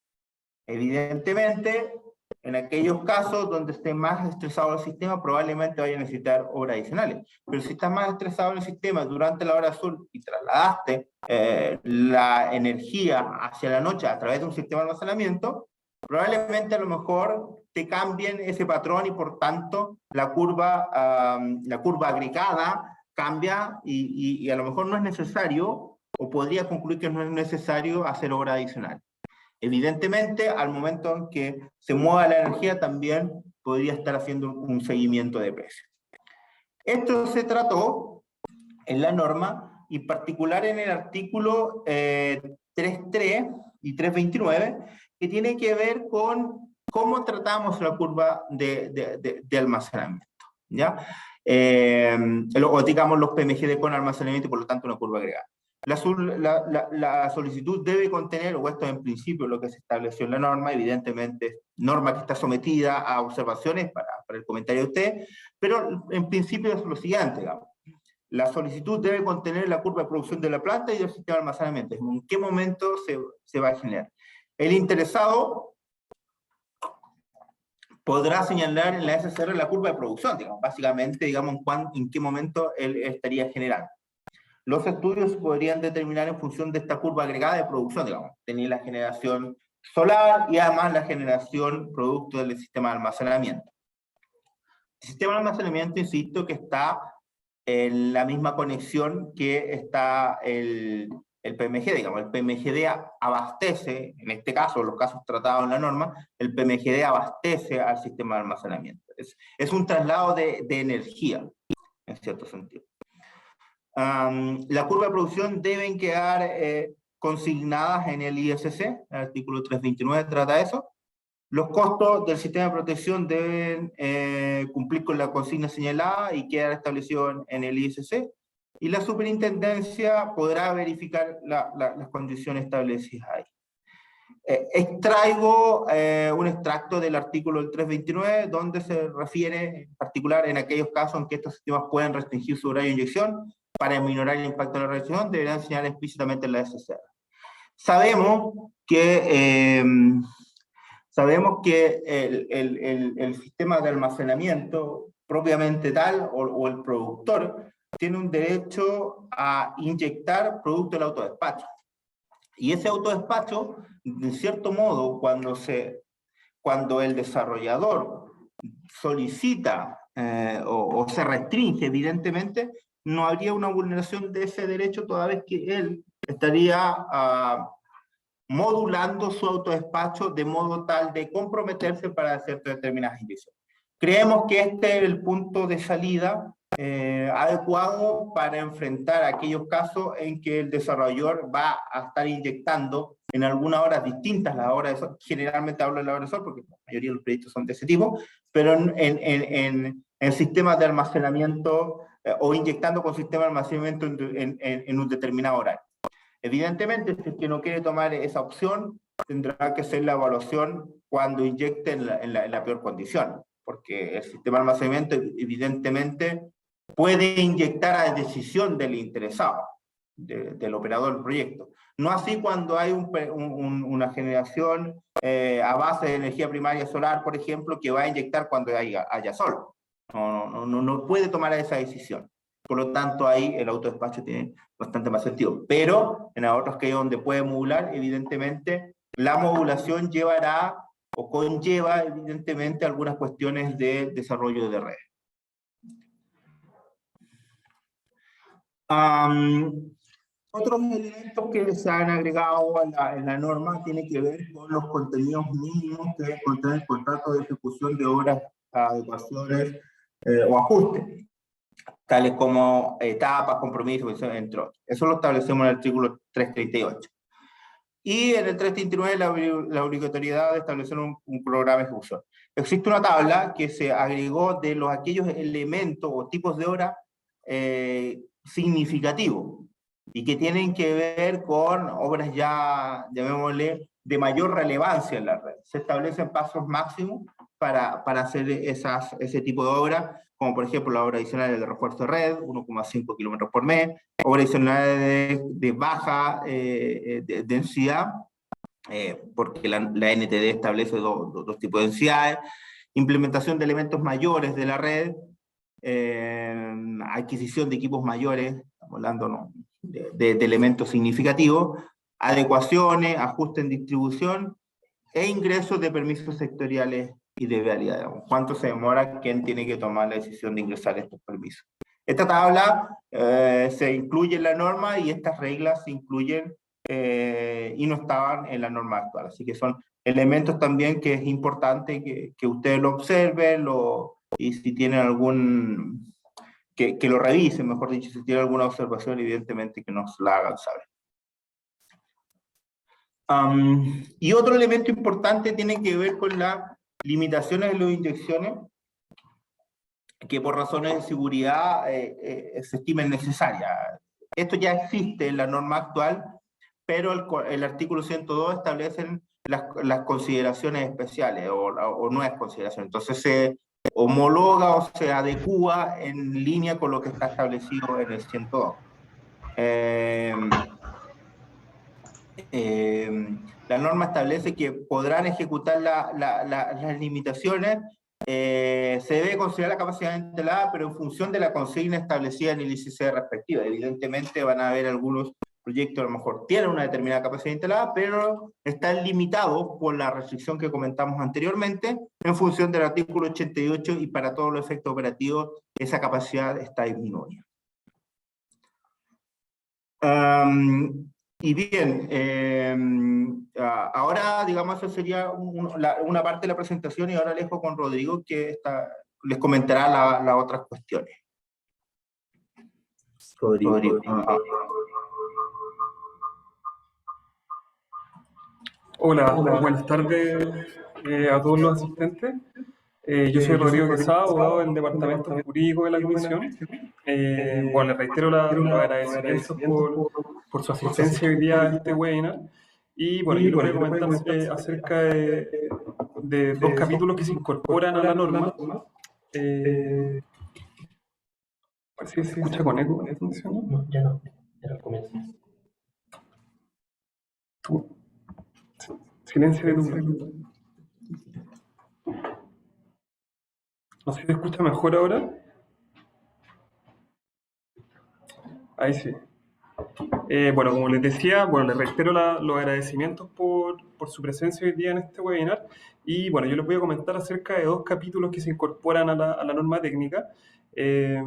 Evidentemente, en aquellos casos donde esté más estresado el sistema, probablemente vaya a necesitar horas adicionales. Pero si está más estresado el sistema durante la hora azul y trasladaste la energía hacia la noche a través de un sistema de almacenamiento, probablemente a lo mejor te cambien ese patrón y por tanto la curva agregada cambia y a lo mejor no es necesario, o podría concluir que no es necesario hacer horas adicionales. Evidentemente, al momento en que se mueva la energía, también podría estar haciendo un seguimiento de precios. Esto se trató en la norma, y en particular en el artículo 3.3 y 3.29, que tiene que ver con cómo tratamos la curva de almacenamiento, ¿ya? o digamos los PMGD con almacenamiento y por lo tanto una curva agregada. La solicitud debe contener, o esto en principio lo que se estableció en la norma, evidentemente norma que está sometida a observaciones para el comentario de usted, pero en principio es lo siguiente, digamos. La solicitud debe contener la curva de producción de la planta y del sistema de almacenamiento. ¿En qué momento se va a generar? El interesado podrá señalar en la SCR la curva de producción, digamos, básicamente, digamos, en qué momento él estaría generando. Los estudios podrían determinar en función de esta curva agregada de producción, digamos, tener la generación solar y además la generación producto del sistema de almacenamiento. El sistema de almacenamiento, insisto, que está en la misma conexión que está el PMGD, digamos, el PMGD abastece, en este caso, los casos tratados en la norma, el PMGD abastece al sistema de almacenamiento. Es un traslado de energía, en cierto sentido. La curva de producción deben quedar consignadas en el ISC, el artículo 329 trata eso. Los costos del sistema de protección deben cumplir con la consigna señalada y quedar establecido en el ISC, y la superintendencia podrá verificar las condiciones establecidas ahí. Extraigo un extracto del artículo del 329, donde se refiere en particular en aquellos casos en que estos sistemas pueden restringir su horario de inyección para minorar el impacto de la radiación, deberán señalar explícitamente en la SCR. Sabemos que el sistema de almacenamiento propiamente tal, o el productor, tiene un derecho a inyectar producto del autodespacho. Y ese autodespacho, de cierto modo, cuando el desarrollador solicita o se restringe, evidentemente, no habría una vulneración de ese derecho, toda vez que él estaría modulando su autodespacho de modo tal de comprometerse para hacer determinadas inyecciones. Creemos que este es el punto de salida adecuado para enfrentar aquellos casos en que el desarrollador va a estar inyectando en algunas horas distintas, las horas de sol, generalmente hablo de la hora de sol porque la mayoría de los proyectos son de ese tipo, pero en sistemas de almacenamiento o inyectando con sistemas de almacenamiento en un determinado horario. Evidentemente, si es que no quiere tomar esa opción, tendrá que hacer la evaluación cuando inyecte en la peor condición, porque el sistema de almacenamiento evidentemente puede inyectar a decisión del interesado, del operador del proyecto. No así cuando hay una generación a base de energía primaria solar, por ejemplo, que va a inyectar cuando haya sol. No puede tomar esa decisión. Por lo tanto, ahí el autodespacho tiene bastante más sentido. Pero en otros que donde puede modular, evidentemente, la modulación llevará o conlleva, evidentemente, algunas cuestiones de desarrollo de redes. Otros elementos que se han agregado en la norma tienen que ver con los contenidos mínimos que contiene el contrato de ejecución de obras, adecuaciones o ajustes, tales como etapas, compromisos, entre otros. Eso lo establecemos en el artículo 338. Y en el 339 la obligatoriedad de establecer un programa de ejecución. Existe una tabla que se agregó de aquellos elementos o tipos de obra significativos y que tienen que ver con obras ya, llamémosle, de mayor relevancia en la red. Se establecen pasos máximos para hacer ese tipo de obras, como por ejemplo la obra adicional de refuerzo de red, 1,5 kilómetros por mes, obra adicional de baja densidad, porque la NTD establece dos tipos de densidades, implementación de elementos mayores de la red, adquisición de equipos mayores, estamos hablando de elementos significativos, adecuaciones, ajuste en distribución, e ingresos de permisos sectoriales y de vialidad. ¿Cuánto se demora quién tiene que tomar la decisión de ingresar estos permisos? Esta tabla se incluye en la norma y estas reglas se incluyen y no estaban en la norma actual. Así que son elementos también que es importante que ustedes lo observen y si tienen que lo revisen, mejor dicho, si tienen alguna observación, evidentemente que nos la hagan saber. Y otro elemento importante tiene que ver con las limitaciones de las inyecciones que por razones de seguridad se estimen necesarias. Esto ya existe en la norma actual, pero el artículo 102 establece las consideraciones especiales o nuevas consideraciones. Entonces se homologa o se adecúa en línea con lo que está establecido en el 102. La norma establece que podrán ejecutar las limitaciones. Se debe considerar la capacidad instalada, pero en función de la consigna establecida en el ICC respectivo. Evidentemente van a haber algunos proyectos a lo mejor tienen una determinada capacidad instalada, pero están limitados por la restricción que comentamos anteriormente en función del artículo 88 y para todos los efectos operativos esa capacidad está disminuida. Y bien, ahora, digamos, eso sería una parte de la presentación y ahora les dejo con Rodrigo que les comentará las otras cuestiones. Rodrigo. Hola, buenas tardes a todos los asistentes. Yo soy Rodrigo Quesada, abogado del Departamento Jurídico de la Comisión. Bueno, les reitero los agradecimientos por su asistencia hoy día a este webinar. Y bueno, yo les voy a comentar acerca de dos capítulos que se incorporan a la norma. Parece que se escucha con eco. No, ya no comienza. Silencio de tu... No sé si se escucha mejor ahora. Ahí sí. Bueno, como les decía, les reitero los agradecimientos por su presencia hoy día en este webinar. Y bueno, yo les voy a comentar acerca de dos capítulos que se incorporan a la norma técnica. El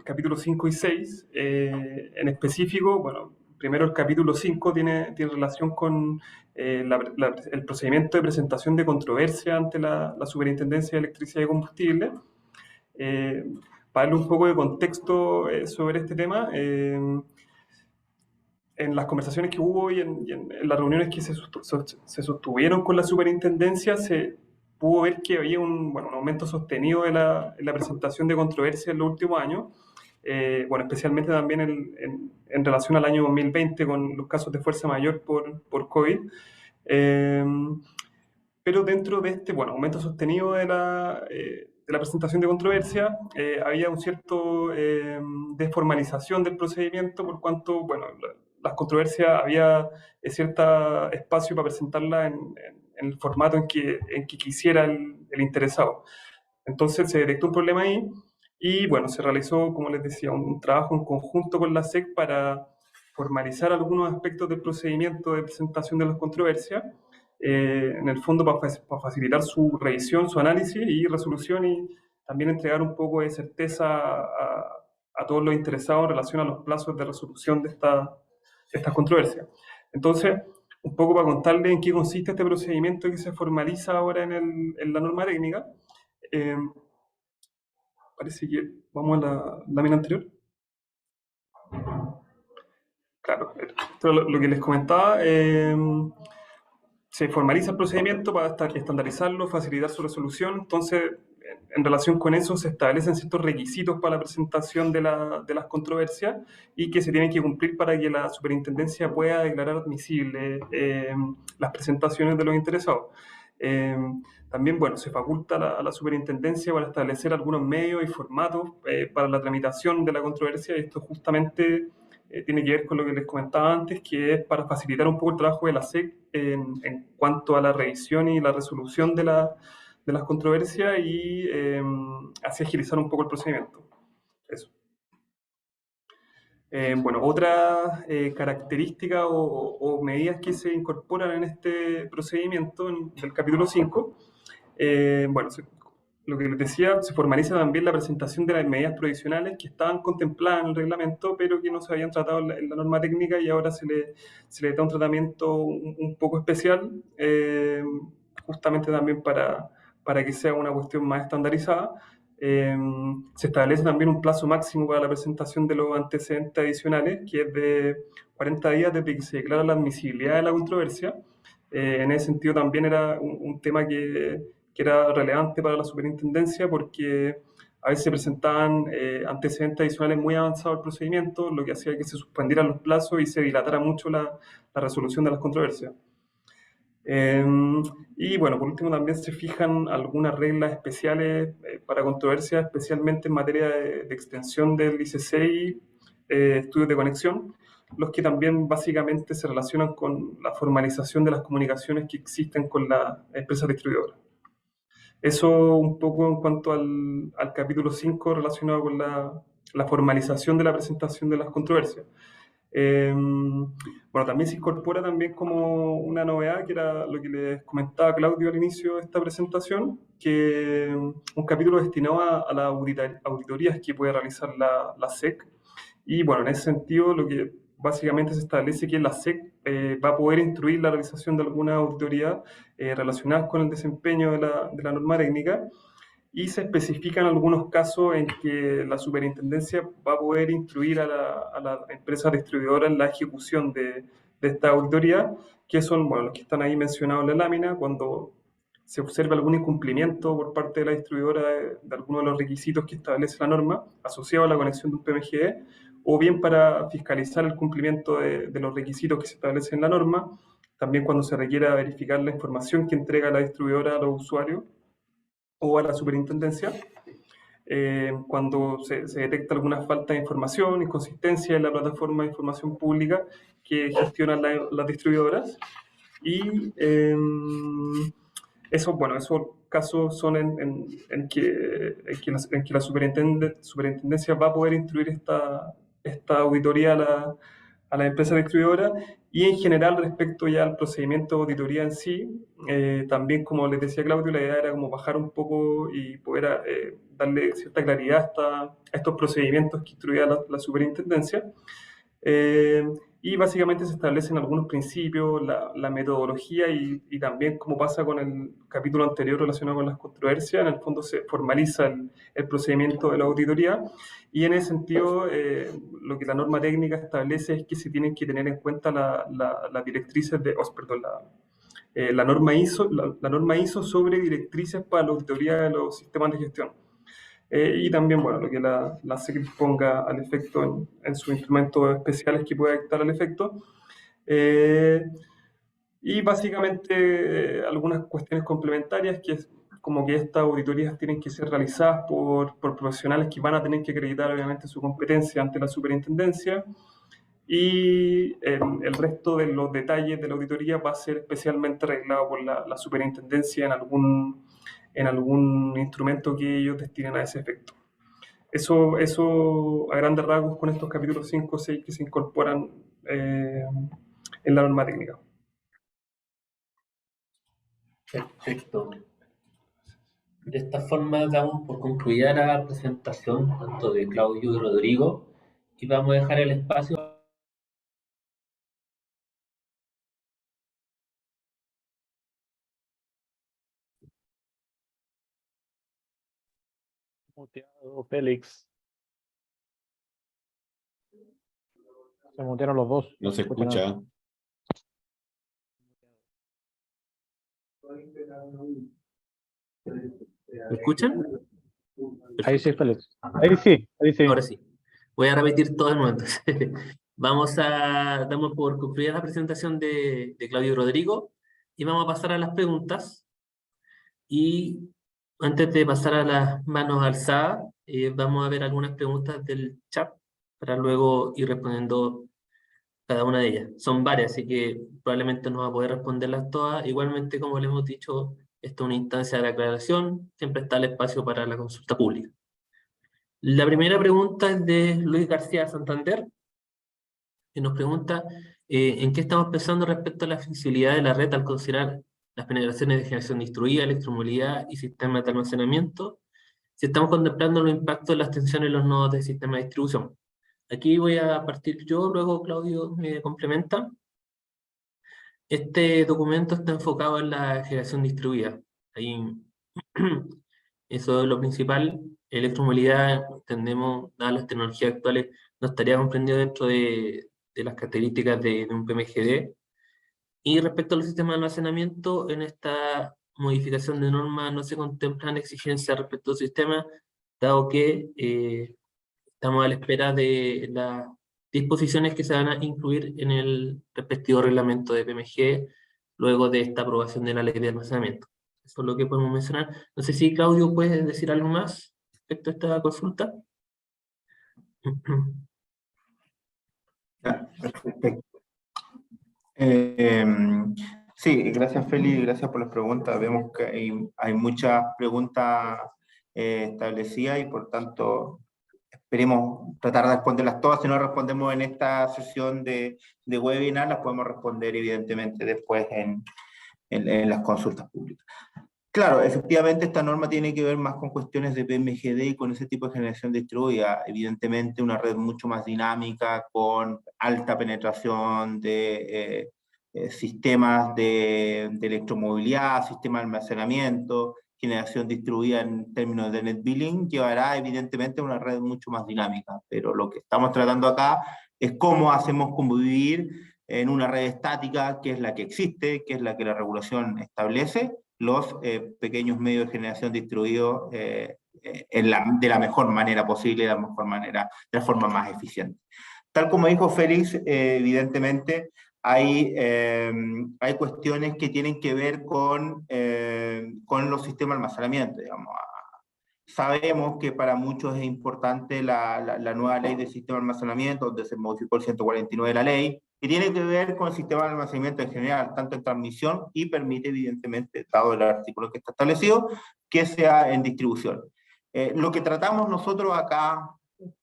capítulo 5 y 6. En específico, bueno, primero el capítulo 5 tiene relación con el procedimiento de presentación de controversia ante la Superintendencia de Electricidad y Combustible. Para darle un poco de contexto sobre este tema, en las conversaciones que hubo y en las reuniones que se sostuvieron con la superintendencia, se pudo ver que había un aumento sostenido en la presentación de controversia en los últimos años, especialmente también en relación al año 2020 con los casos de fuerza mayor por COVID. Pero dentro de este aumento sostenido de la presentación de controversia, había un cierto desformalización del procedimiento, por cuanto, las controversias había cierto espacio para presentarla en el formato en que quisiera el interesado. Entonces se detectó un problema ahí y, se realizó, como les decía, un trabajo en conjunto con la SEC para formalizar algunos aspectos del procedimiento de presentación de las controversias, en el fondo para facilitar su revisión, su análisis y resolución, y también entregar un poco de certeza a todos los interesados en relación a los plazos de resolución de estas controversias. Entonces, un poco para contarles en qué consiste este procedimiento que se formaliza ahora en la norma técnica. Parece que vamos a la lámina anterior. Claro, esto es lo que les comentaba. Se formaliza el procedimiento para estandarizarlo, facilitar su resolución. Entonces, en relación con eso, se establecen ciertos requisitos para la presentación de las controversias y que se tienen que cumplir para que la superintendencia pueda declarar admisible las presentaciones de los interesados. También, se faculta a la superintendencia para establecer algunos medios y formatos para la tramitación de la controversia, y esto justamente tiene que ver con lo que les comentaba antes, que es para facilitar un poco el trabajo de la SEC en cuanto a la revisión y la resolución de las controversias y así agilizar un poco el procedimiento. Eso. Otra característica o medidas que se incorporan en este procedimiento del capítulo 5, lo que les decía, se formaliza también la presentación de las medidas provisionales que estaban contempladas en el reglamento, pero que no se habían tratado en la norma técnica, y ahora se le da un tratamiento un poco especial, justamente también para que sea una cuestión más estandarizada. Se establece también un plazo máximo para la presentación de los antecedentes adicionales, que es de 40 días desde que se declara la admisibilidad de la controversia. En ese sentido también era un tema que era relevante para la superintendencia, porque a veces se presentaban antecedentes adicionales muy avanzados al procedimiento, lo que hacía que se suspendieran los plazos y se dilatara mucho la resolución de las controversias. Y bueno, por último también se fijan algunas reglas especiales para controversias, especialmente en materia de extensión del ICC y estudios de conexión, los que también básicamente se relacionan con la formalización de las comunicaciones que existen con la empresa distribuidora. Eso un poco en cuanto al capítulo 5 relacionado con la formalización de la presentación de las controversias. Bueno, también se incorpora también como una novedad, que era lo que les comentaba Claudio al inicio de esta presentación, que un capítulo destinado a las auditorías que puede realizar la SEC. Y bueno, en ese sentido, lo que básicamente se establece que la SEC va a poder instruir la realización de alguna auditoría relacionadas con el desempeño de la norma técnica, y se especifican algunos casos en que la superintendencia va a poder instruir a la empresa distribuidora en la ejecución de esta auditoría, que son, bueno, los que están ahí mencionados en la lámina, cuando se observa algún incumplimiento por parte de la distribuidora de alguno de los requisitos que establece la norma asociado a la conexión de un PMGD, o bien para fiscalizar el cumplimiento de los requisitos que se establecen en la norma, también cuando se requiera verificar la información que entrega la distribuidora a los usuarios o a la superintendencia, cuando se detecta alguna falta de información, inconsistencia en la plataforma de información pública que gestionan las distribuidoras. Y esos casos son en que la superintendencia va a poder instruir esta auditoría a la empresa distribuidora. Y en general, respecto ya al procedimiento de auditoría en sí, también, como les decía Claudio, la idea era como bajar un poco y poder darle cierta claridad a estos procedimientos que instruía la superintendencia. Y básicamente se establecen algunos principios, la metodología y también, como pasa con el capítulo anterior relacionado con las controversias, en el fondo se formaliza el procedimiento de la auditoría, y en ese sentido lo que la norma técnica establece es que se tienen que tener en cuenta las directrices la norma ISO sobre directrices para la auditoría de los sistemas de gestión. Y también, bueno, lo que la SEC ponga al efecto en sus instrumentos especiales que pueda dictar al efecto. Y básicamente algunas cuestiones complementarias, que es como que estas auditorías tienen que ser realizadas por profesionales que van a tener que acreditar obviamente su competencia ante la superintendencia, y el resto de los detalles de la auditoría va a ser especialmente arreglado por la superintendencia en algún instrumento que ellos destinen a ese efecto. Eso a grandes rasgos con estos capítulos 5 o 6 que se incorporan en la norma técnica. Perfecto. De esta forma damos por concluida la presentación tanto de Claudio y Rodrigo, y vamos a dejar el espacio. Muteado, Félix. Se mutearon los dos. No se escucha. ¿Me escuchan? Ahí sí, Félix. Ahí sí. Ahora sí. Voy a repetir todo de nuevo entonces. Damos por concluida la presentación de Claudio y Rodrigo, y vamos a pasar a las preguntas. Y antes de pasar a las manos alzadas, vamos a ver algunas preguntas del chat para luego ir respondiendo cada una de ellas. Son varias, así que probablemente no va a poder responderlas todas. Igualmente, como les hemos dicho, esta es una instancia de aclaración, siempre está el espacio para la consulta pública. La primera pregunta es de Luis García Santander, que nos pregunta ¿en qué estamos pensando respecto a la flexibilidad de la red al considerar las penetraciones de generación distribuida, electromovilidad y sistemas de almacenamiento? Si estamos contemplando los impactos de las tensiones en los nodos del sistema de distribución. Aquí voy a partir yo, luego Claudio me complementa. Este documento está enfocado en la generación distribuida. Ahí, eso es lo principal. Electromovilidad, entendemos, dadas las tecnologías actuales, no estaría comprendido dentro de las características de un PMGD. Y respecto a los sistemas de almacenamiento, en esta modificación de norma no se contemplan exigencias respecto al sistema, dado que estamos a la espera de las disposiciones que se van a incluir en el respectivo reglamento de PMG luego de esta aprobación de la ley de almacenamiento. Eso es lo que podemos mencionar. No sé si Claudio puede decir algo más respecto a esta consulta. Perfecto. Sí, gracias Feli, gracias por las preguntas. Vemos que hay muchas preguntas establecidas y por tanto esperemos tratar de responderlas todas. Si no respondemos en esta sesión de webinar, las podemos responder evidentemente después en las consultas públicas. Claro, efectivamente esta norma tiene que ver más con cuestiones de PMGD y con ese tipo de generación distribuida. Evidentemente una red mucho más dinámica, con alta penetración de sistemas de electromovilidad, sistemas de almacenamiento, generación distribuida en términos de net billing, llevará evidentemente a una red mucho más dinámica. Pero lo que estamos tratando acá es cómo hacemos convivir en una red estática, que es la que existe, que es la que la regulación establece, los pequeños medios de generación distribuidos de la mejor manera posible, de la forma más eficiente. Tal como dijo Félix, evidentemente hay cuestiones que tienen que ver con los sistemas de almacenamiento, digamos. Sabemos que para muchos es importante la nueva ley del sistema de almacenamiento, donde se modificó el 149 de la ley, que tiene que ver con el sistema de almacenamiento en general, tanto en transmisión y permite, evidentemente, dado el artículo que está establecido, que sea en distribución. Lo que tratamos nosotros acá,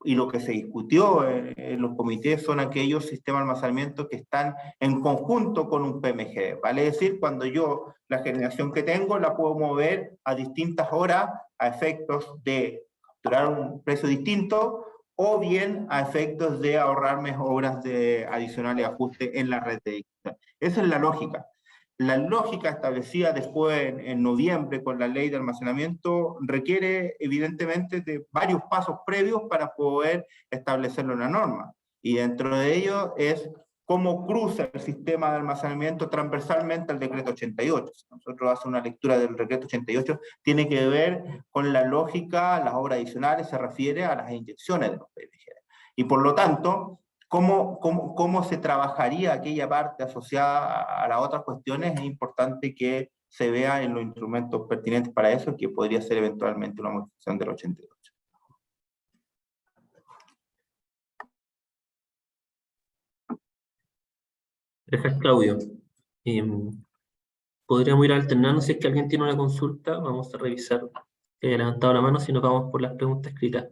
y lo que se discutió en los comités, son aquellos sistemas de almacenamiento que están en conjunto con un PMG. Vale decir, cuando yo la generación que tengo la puedo mover a distintas horas a efectos de capturar un precio distinto, o bien a efectos de ahorrarme horas de adicionales de ajuste en la red de distribución. Esa es la lógica. La lógica establecida después en noviembre con la ley de almacenamiento requiere evidentemente de varios pasos previos para poder establecerlo en la norma. Y dentro de ello es cómo cruza el sistema de almacenamiento transversalmente al decreto 88. Si nosotros hacemos una lectura del decreto 88, tiene que ver con la lógica, las obras adicionales, se refiere a las inyecciones de los PMG. Y por lo tanto, ¿cómo se trabajaría aquella parte asociada a las otras cuestiones? Es importante que se vea en los instrumentos pertinentes para eso, que podría ser eventualmente una modificación del 88. Gracias, Claudio. Podríamos ir alternando. Si es que alguien tiene una consulta, vamos a revisar que haya levantado la mano, si no vamos por las preguntas escritas.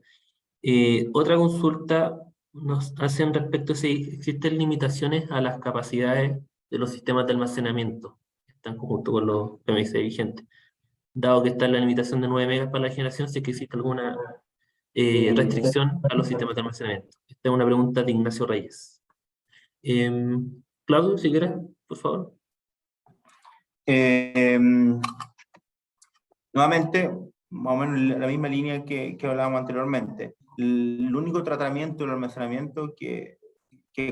Otra consulta nos hacen respecto a si existen limitaciones a las capacidades de los sistemas de almacenamiento que están junto con los PMX vigentes. Dado que está la limitación de 9 megas para la generación, si es que existe alguna restricción a los sistemas de almacenamiento. Esta es una pregunta de Ignacio Reyes. Claudio, si quieres, por favor. Nuevamente, más o menos la misma línea que hablábamos anteriormente. El único tratamiento del almacenamiento que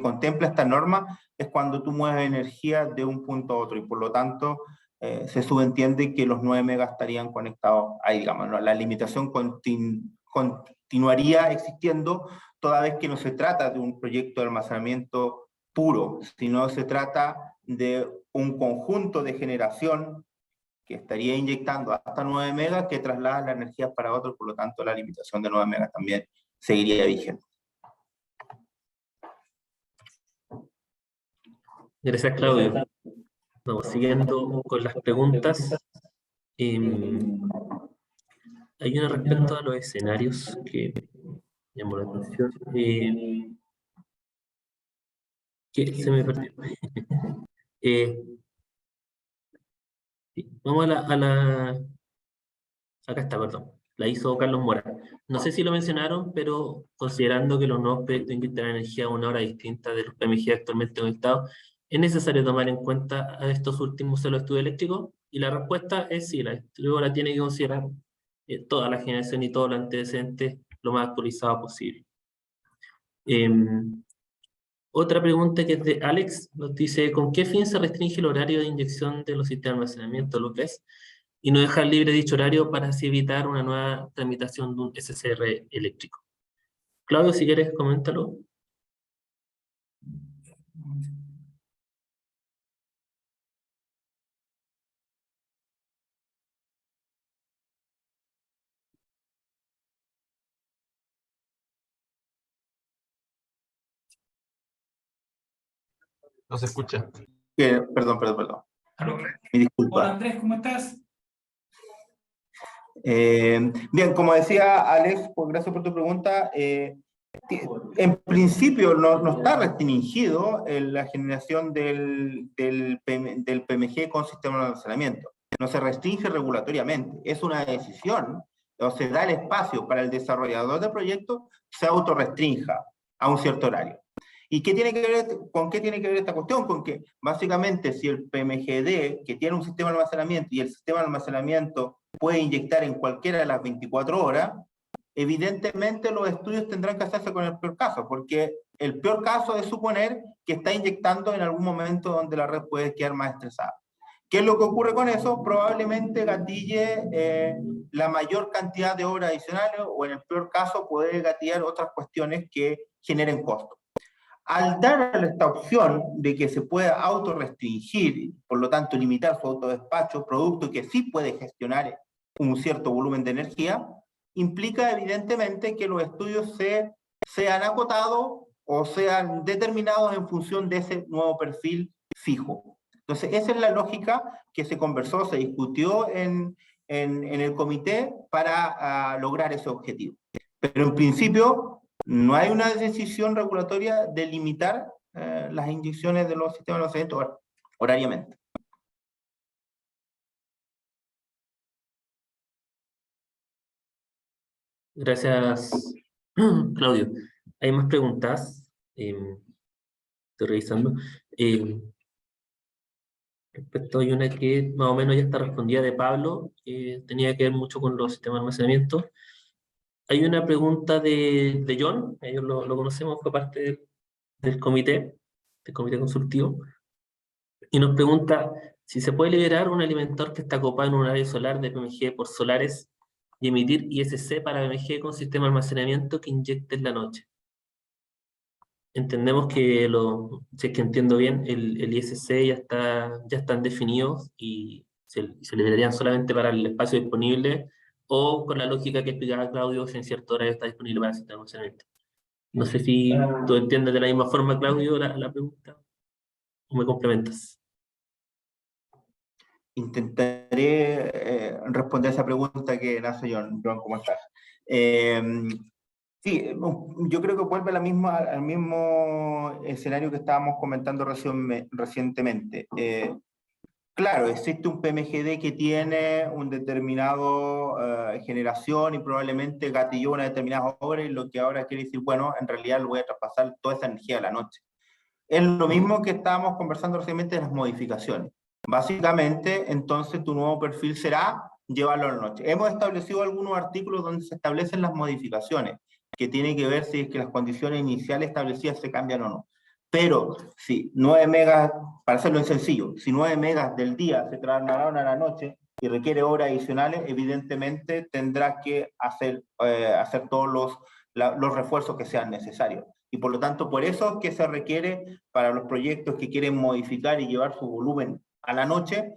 contempla esta norma es cuando tú mueves energía de un punto a otro, y por lo tanto se subentiende que los 9 megas estarían conectados ahí, digamos, ¿no? La limitación continuaría existiendo toda vez que no se trata de un proyecto de almacenamiento puro, sino se trata de un conjunto de generación que estaría inyectando hasta 9 megas que traslada la energía para otro, por lo tanto la limitación de 9 megas también seguiría vigente. Gracias, Claudio. Vamos siguiendo con las preguntas. Hay una respecto a los escenarios que llamó la atención. Que se me perdió. Sí, vamos a la... Acá está, perdón. La hizo Carlos Mora. No sé si lo mencionaron, pero considerando que los nuevos proyectos inyectan energía a una hora distinta de los PMG actualmente conectados, ¿es necesario tomar en cuenta a estos últimos en los estudios eléctricos? Y la respuesta es sí, la distribuidora tiene que considerar toda la generación y todo lo antecedente lo más actualizado posible. Otra pregunta que es de Alex, nos dice, ¿con qué fin se restringe el horario de inyección de los sistemas de almacenamiento, López? y no dejar libre dicho horario para así evitar una nueva tramitación de un SCR eléctrico. Claudio, si quieres, coméntalo. No se escucha. Perdón. ¿Aló? Mi disculpa. Hola Andrés, ¿cómo estás? Bien, como decía Alex, pues gracias por tu pregunta. En principio no está restringido en la generación del PMG con sistema de almacenamiento. No se restringe regulatoriamente. Es una decisión, o se da el espacio para el desarrollador de proyecto se autorrestrinja a un cierto horario. ¿Y qué tiene que ver, con qué tiene que ver esta cuestión? Con que básicamente si el PMGD, que tiene un sistema de almacenamiento y el sistema de almacenamiento puede inyectar en cualquiera de las 24 horas, evidentemente los estudios tendrán que hacerse con el peor caso, porque el peor caso es suponer que está inyectando en algún momento donde la red puede quedar más estresada. ¿Qué es lo que ocurre con eso? Probablemente gatille la mayor cantidad de horas adicionales o en el peor caso puede gatillar otras cuestiones que generen costos. Al dar esta opción de que se pueda autorrestringir, por lo tanto limitar su autodespacho, producto que sí puede gestionar un cierto volumen de energía, implica evidentemente que los estudios sean acotados o sean determinados en función de ese nuevo perfil fijo. Entonces, esa es la lógica que se conversó, se discutió en el comité para lograr ese objetivo. Pero en principio, no hay una decisión regulatoria de limitar las inyecciones de los sistemas de almacenamiento horariamente. Gracias, Claudio. ¿Hay más preguntas? Estoy revisando. Respecto hay una que más o menos ya está respondida de Pablo, que tenía que ver mucho con los sistemas de almacenamiento. Hay una pregunta de John, ellos lo conocemos, fue parte del comité consultivo, y nos pregunta si se puede liberar un alimentador que está copado en un área solar de PMG por solares y emitir ISC para PMG con sistema de almacenamiento que inyecte en la noche. Entendemos que, si es que entiendo bien, el ISC ya están definidos y se liberarían solamente para el espacio disponible o con la lógica que explicaba Claudio, si en cierto horario está disponible para el sistema de almacenamiento. No sé si tú entiendes de la misma forma, Claudio, la pregunta, o me complementas. Intentaré responder esa pregunta que nace John. John, ¿cómo estás? Sí, yo creo que vuelve al mismo escenario que estábamos comentando recientemente. Claro, existe un PMGD que tiene un determinado generación y probablemente gatilló una determinada hora y lo que ahora quiere decir, bueno, en realidad lo voy a traspasar toda esa energía a la noche. Es lo mismo que estábamos conversando recientemente de las modificaciones. Básicamente, entonces tu nuevo perfil será llevarlo a la noche. Hemos establecido algunos artículos donde se establecen las modificaciones, que tienen que ver si es que las condiciones iniciales establecidas se cambian o no. Pero si 9 megas, para hacerlo en sencillo, si 9 megas del día se trasladaron a la noche y requiere horas adicionales, evidentemente tendrás que hacer todos los refuerzos que sean necesarios. Y por lo tanto, por eso es que se requiere para los proyectos que quieren modificar y llevar su volumen a la noche,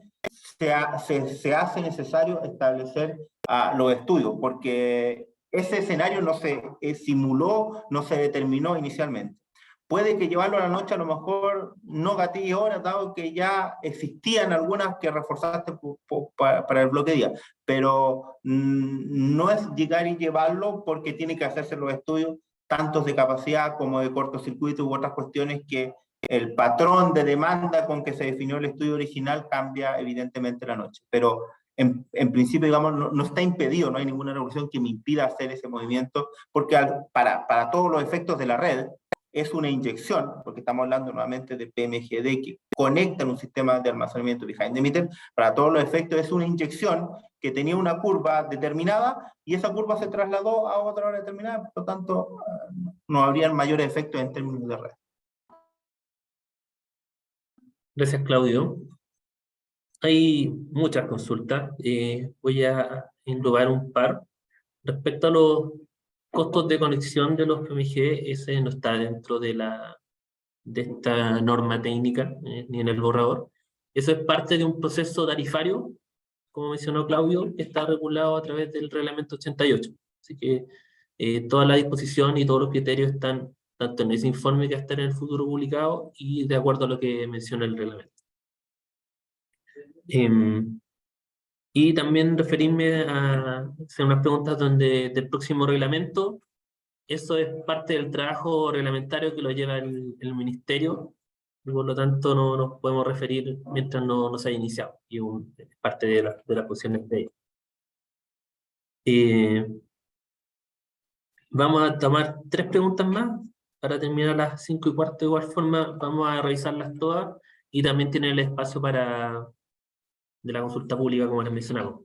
se hace necesario establecer los estudios, porque ese escenario no se simuló, no se determinó inicialmente. Puede que llevarlo a la noche a lo mejor no gatille horas, dado que ya existían algunas que reforzaste para el bloque de día, pero no es llegar y llevarlo porque tiene que hacerse los estudios, tantos de capacidad como de cortocircuito u otras cuestiones que el patrón de demanda con que se definió el estudio original cambia evidentemente la noche. Pero en principio, digamos, no está impedido, no hay ninguna regulación que me impida hacer ese movimiento, porque para todos los efectos de la red, es una inyección, porque estamos hablando nuevamente de PMGD que conectan un sistema de almacenamiento behind the meter, para todos los efectos es una inyección que tenía una curva determinada y esa curva se trasladó a otra hora determinada, por lo tanto no habrían mayores efectos en términos de red. Gracias, Claudio. Hay muchas consultas. Voy a englobar un par. Respecto a los costos de conexión de los PMG, ese no está dentro de esta norma técnica, ni en el borrador. Eso es parte de un proceso tarifario, como mencionó Claudio, que está regulado a través del reglamento 88. Así que toda la disposición y todos los criterios están tanto en ese informe que va a estar en el futuro publicado y de acuerdo a lo que menciona el reglamento. Y también referirme a hacer unas preguntas del próximo reglamento. Eso es parte del trabajo reglamentario que lo lleva el ministerio, y por lo tanto no nos podemos referir mientras no se haya iniciado, y es parte de las posiciones de ellos. Vamos a tomar 3 preguntas más para terminar a las 5:15. De igual forma, vamos a revisarlas todas y también tienen el espacio de la consulta pública, como les mencionamos.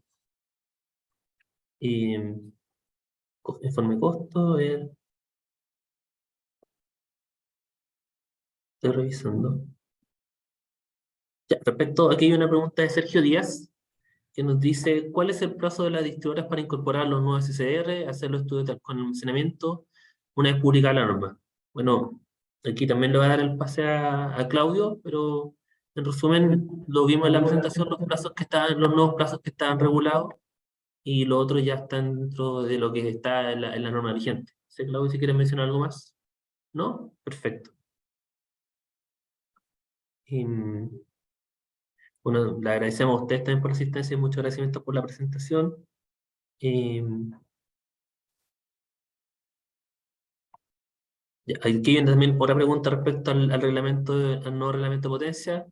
Informe costo, estoy revisando. Ya, respecto, aquí hay una pregunta de Sergio Díaz, que nos dice, ¿cuál es el plazo de las distribuidoras para incorporar los nuevos SCR, hacer los estudios con almacenamiento, una vez publicada la norma? Bueno, aquí también le voy a dar el pase a Claudio, pero en resumen, lo vimos en la presentación, los nuevos plazos que estaban regulados, y los otros ya están dentro de lo que está en la norma vigente. ¿Sí, Claudio, si quieres mencionar algo más? ¿No? Perfecto. Bueno, le agradecemos a ustedes también por la asistencia y muchos agradecimientos por la presentación. Aquí hay también otra pregunta respecto al reglamento, al nuevo reglamento de potencia.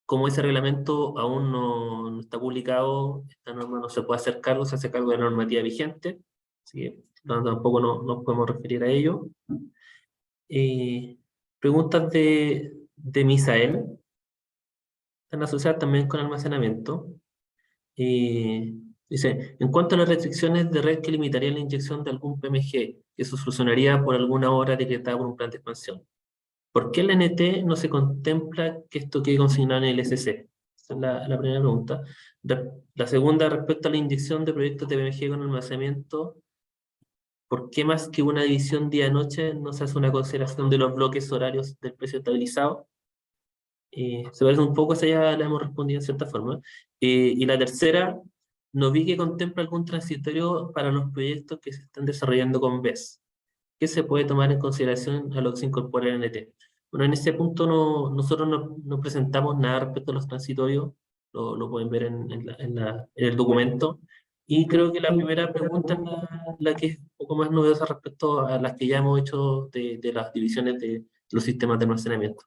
Como ese reglamento aún no está publicado, esta norma no se puede hacer cargo, se hace cargo de la normativa vigente, así que tampoco nos podemos referir a ello. Preguntas de Misael, están asociadas también con almacenamiento. Dice, en cuanto a las restricciones de red que limitarían la inyección de algún PMG, que se solucionaría por alguna hora decretada por un plan de expansión, ¿por qué en la NT no se contempla que esto quede consignado en el SC? Esa es la primera pregunta. La segunda, respecto a la inyección de proyectos de PMG con almacenamiento, ¿por qué más que una división día-noche no se hace una consideración de los bloques horarios del precio estabilizado? Se parece un poco, esa ya la hemos respondido en cierta forma. Y la tercera, no vi que contempla algún transitorio para los proyectos que se están desarrollando con BES. ¿Qué se puede tomar en consideración a lo que se incorpora en NT? Bueno, en ese punto nosotros no presentamos nada respecto a los transitorios, lo pueden ver en el documento. Y creo que la primera pregunta es la que es un poco más novedosa respecto a las que ya hemos hecho de las divisiones de los sistemas de almacenamiento.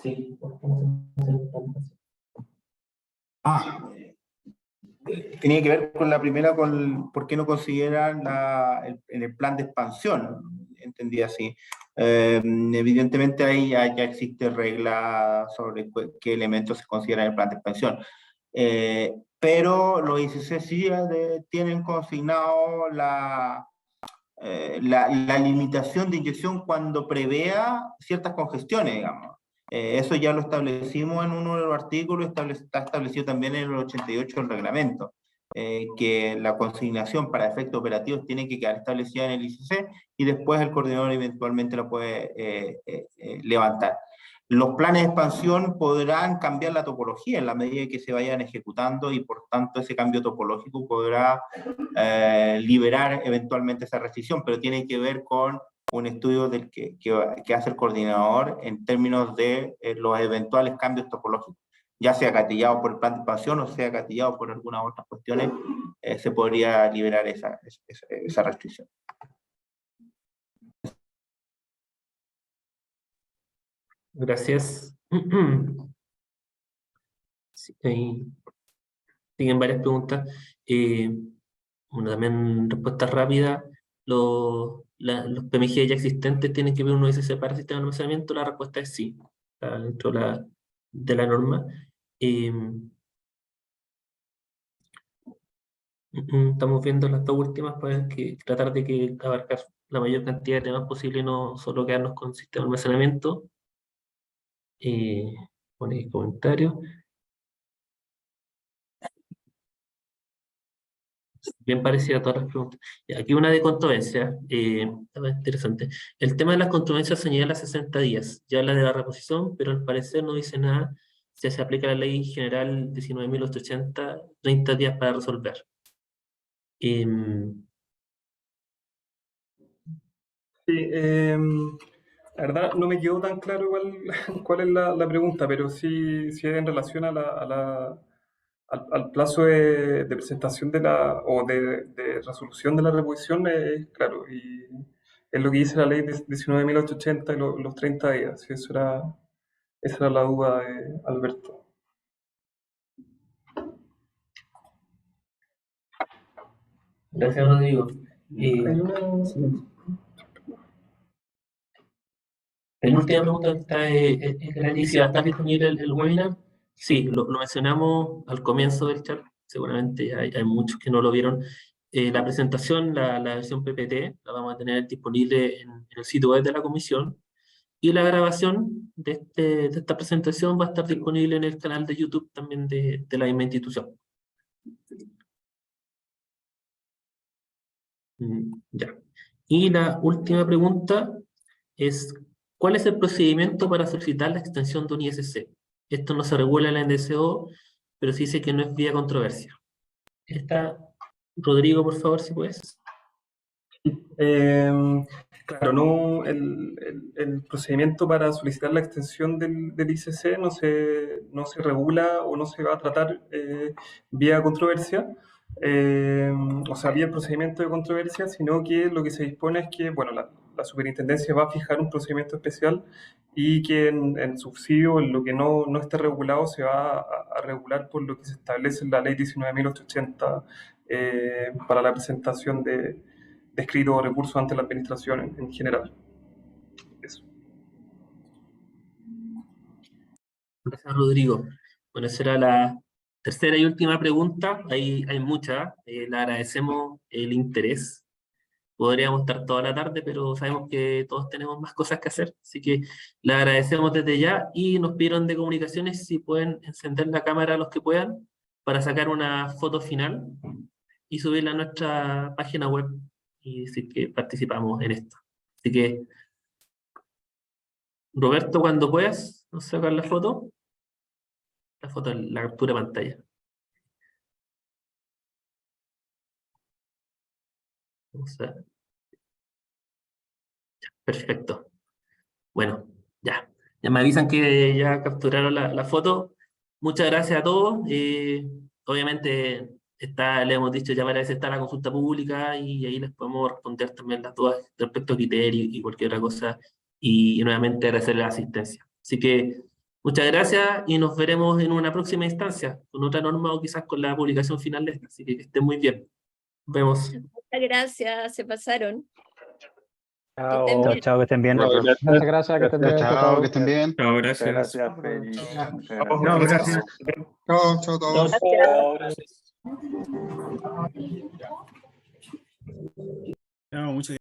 Sí. Tenía que ver con la primera, con por qué no consideran en el plan de expansión, entendí así. Evidentemente ahí ya existe regla sobre qué elementos se consideran en el plan de expansión. Pero los ICC sí tienen consignado la limitación de inyección cuando prevea ciertas congestiones, digamos. Eso ya lo establecimos en uno de los artículos, está establecido también en el 88 del reglamento, que la consignación para efectos operativos tiene que quedar establecida en el ICC y después el coordinador eventualmente lo puede levantar. Los planes de expansión podrán cambiar la topología en la medida que se vayan ejecutando y por tanto ese cambio topológico podrá liberar eventualmente esa restricción, pero tiene que ver con un estudio que hace el coordinador en términos de los eventuales cambios topológicos, ya sea gatillado por el plan de expansión o sea gatillado por algunas otras cuestiones, se podría liberar esa restricción. Gracias. Sí, ahí siguen varias preguntas. También respuesta rápida. Los PMG ya existentes tienen que ver uno ICC para el sistema de almacenamiento. La respuesta es sí, está dentro de la norma. Estamos viendo las dos últimas para tratar de abarcar la mayor cantidad de temas posible y no solo quedarnos con sistema de almacenamiento. Ponéis comentarios. Bien parecida a todas las preguntas. Y aquí una de controversia, interesante. El tema de las controversias señala 60 días, ya habla de la reposición, pero al parecer no dice nada si se aplica la ley general 19.880, 30 días para resolver. Sí, la verdad no me quedó tan claro cuál es la pregunta, pero sí, sí en relación al plazo de presentación o de resolución de la reposición, claro, y es lo que dice la ley 19.880 y los 30 días. Sí, esa era la duda de Alberto. Gracias, Rodrigo. Hay una... La última pregunta que está es gratis. ¿Si va a estar disponible el webinar? Sí, lo mencionamos al comienzo del chat. Seguramente hay muchos que no lo vieron. La presentación, la versión PPT, la vamos a tener disponible en el sitio web de la comisión. Y la grabación de esta presentación va a estar disponible en el canal de YouTube también de la misma institución. Ya. Y la última pregunta es, ¿cuál es el procedimiento para solicitar la extensión de un ISC? Esto no se regula en la NDCO, pero se dice que no es vía controversia. Rodrigo, por favor, si puedes. Claro, no, el procedimiento para solicitar la extensión del ICC no se regula o no se va a tratar vía controversia, o sea, vía procedimiento de controversia, sino que lo que se dispone es que, bueno, la superintendencia va a fijar un procedimiento especial y que en subsidio, en lo que no esté regulado, se va a regular por lo que se establece en la ley 19.880 para la presentación de escrito o recursos ante la administración en general. Eso. Gracias, Rodrigo. Bueno, esa era la tercera y última pregunta. Hay muchas. Le agradecemos el interés. Podríamos estar toda la tarde, pero sabemos que todos tenemos más cosas que hacer. Así que le agradecemos desde ya y nos pidieron de comunicaciones si pueden encender la cámara los que puedan para sacar una foto final y subirla a nuestra página web y decir que participamos en esto. Así que, Roberto, cuando puedas, nos sacar la foto, la captura de pantalla. Vamos a... Perfecto. Bueno, ya. Ya me avisan que ya capturaron la foto. Muchas gracias a todos. Obviamente, le hemos dicho ya varias veces, está la consulta pública y ahí les podemos responder también las dudas respecto a criterios y cualquier otra cosa. Y nuevamente agradecer la asistencia. Así que muchas gracias y nos veremos en una próxima instancia, con otra norma o quizás con la publicación final de esta. Así que estén muy bien. Nos vemos. Muchas gracias, se pasaron. Chao, estén bien. chao, que estén bien. Muchas gracias, que estén bien. Chao, que estén bien. Chao, gracias. Gracias, Félix. Muchas Chao, gracias. gracias. Chao todos. Gracias. Muchas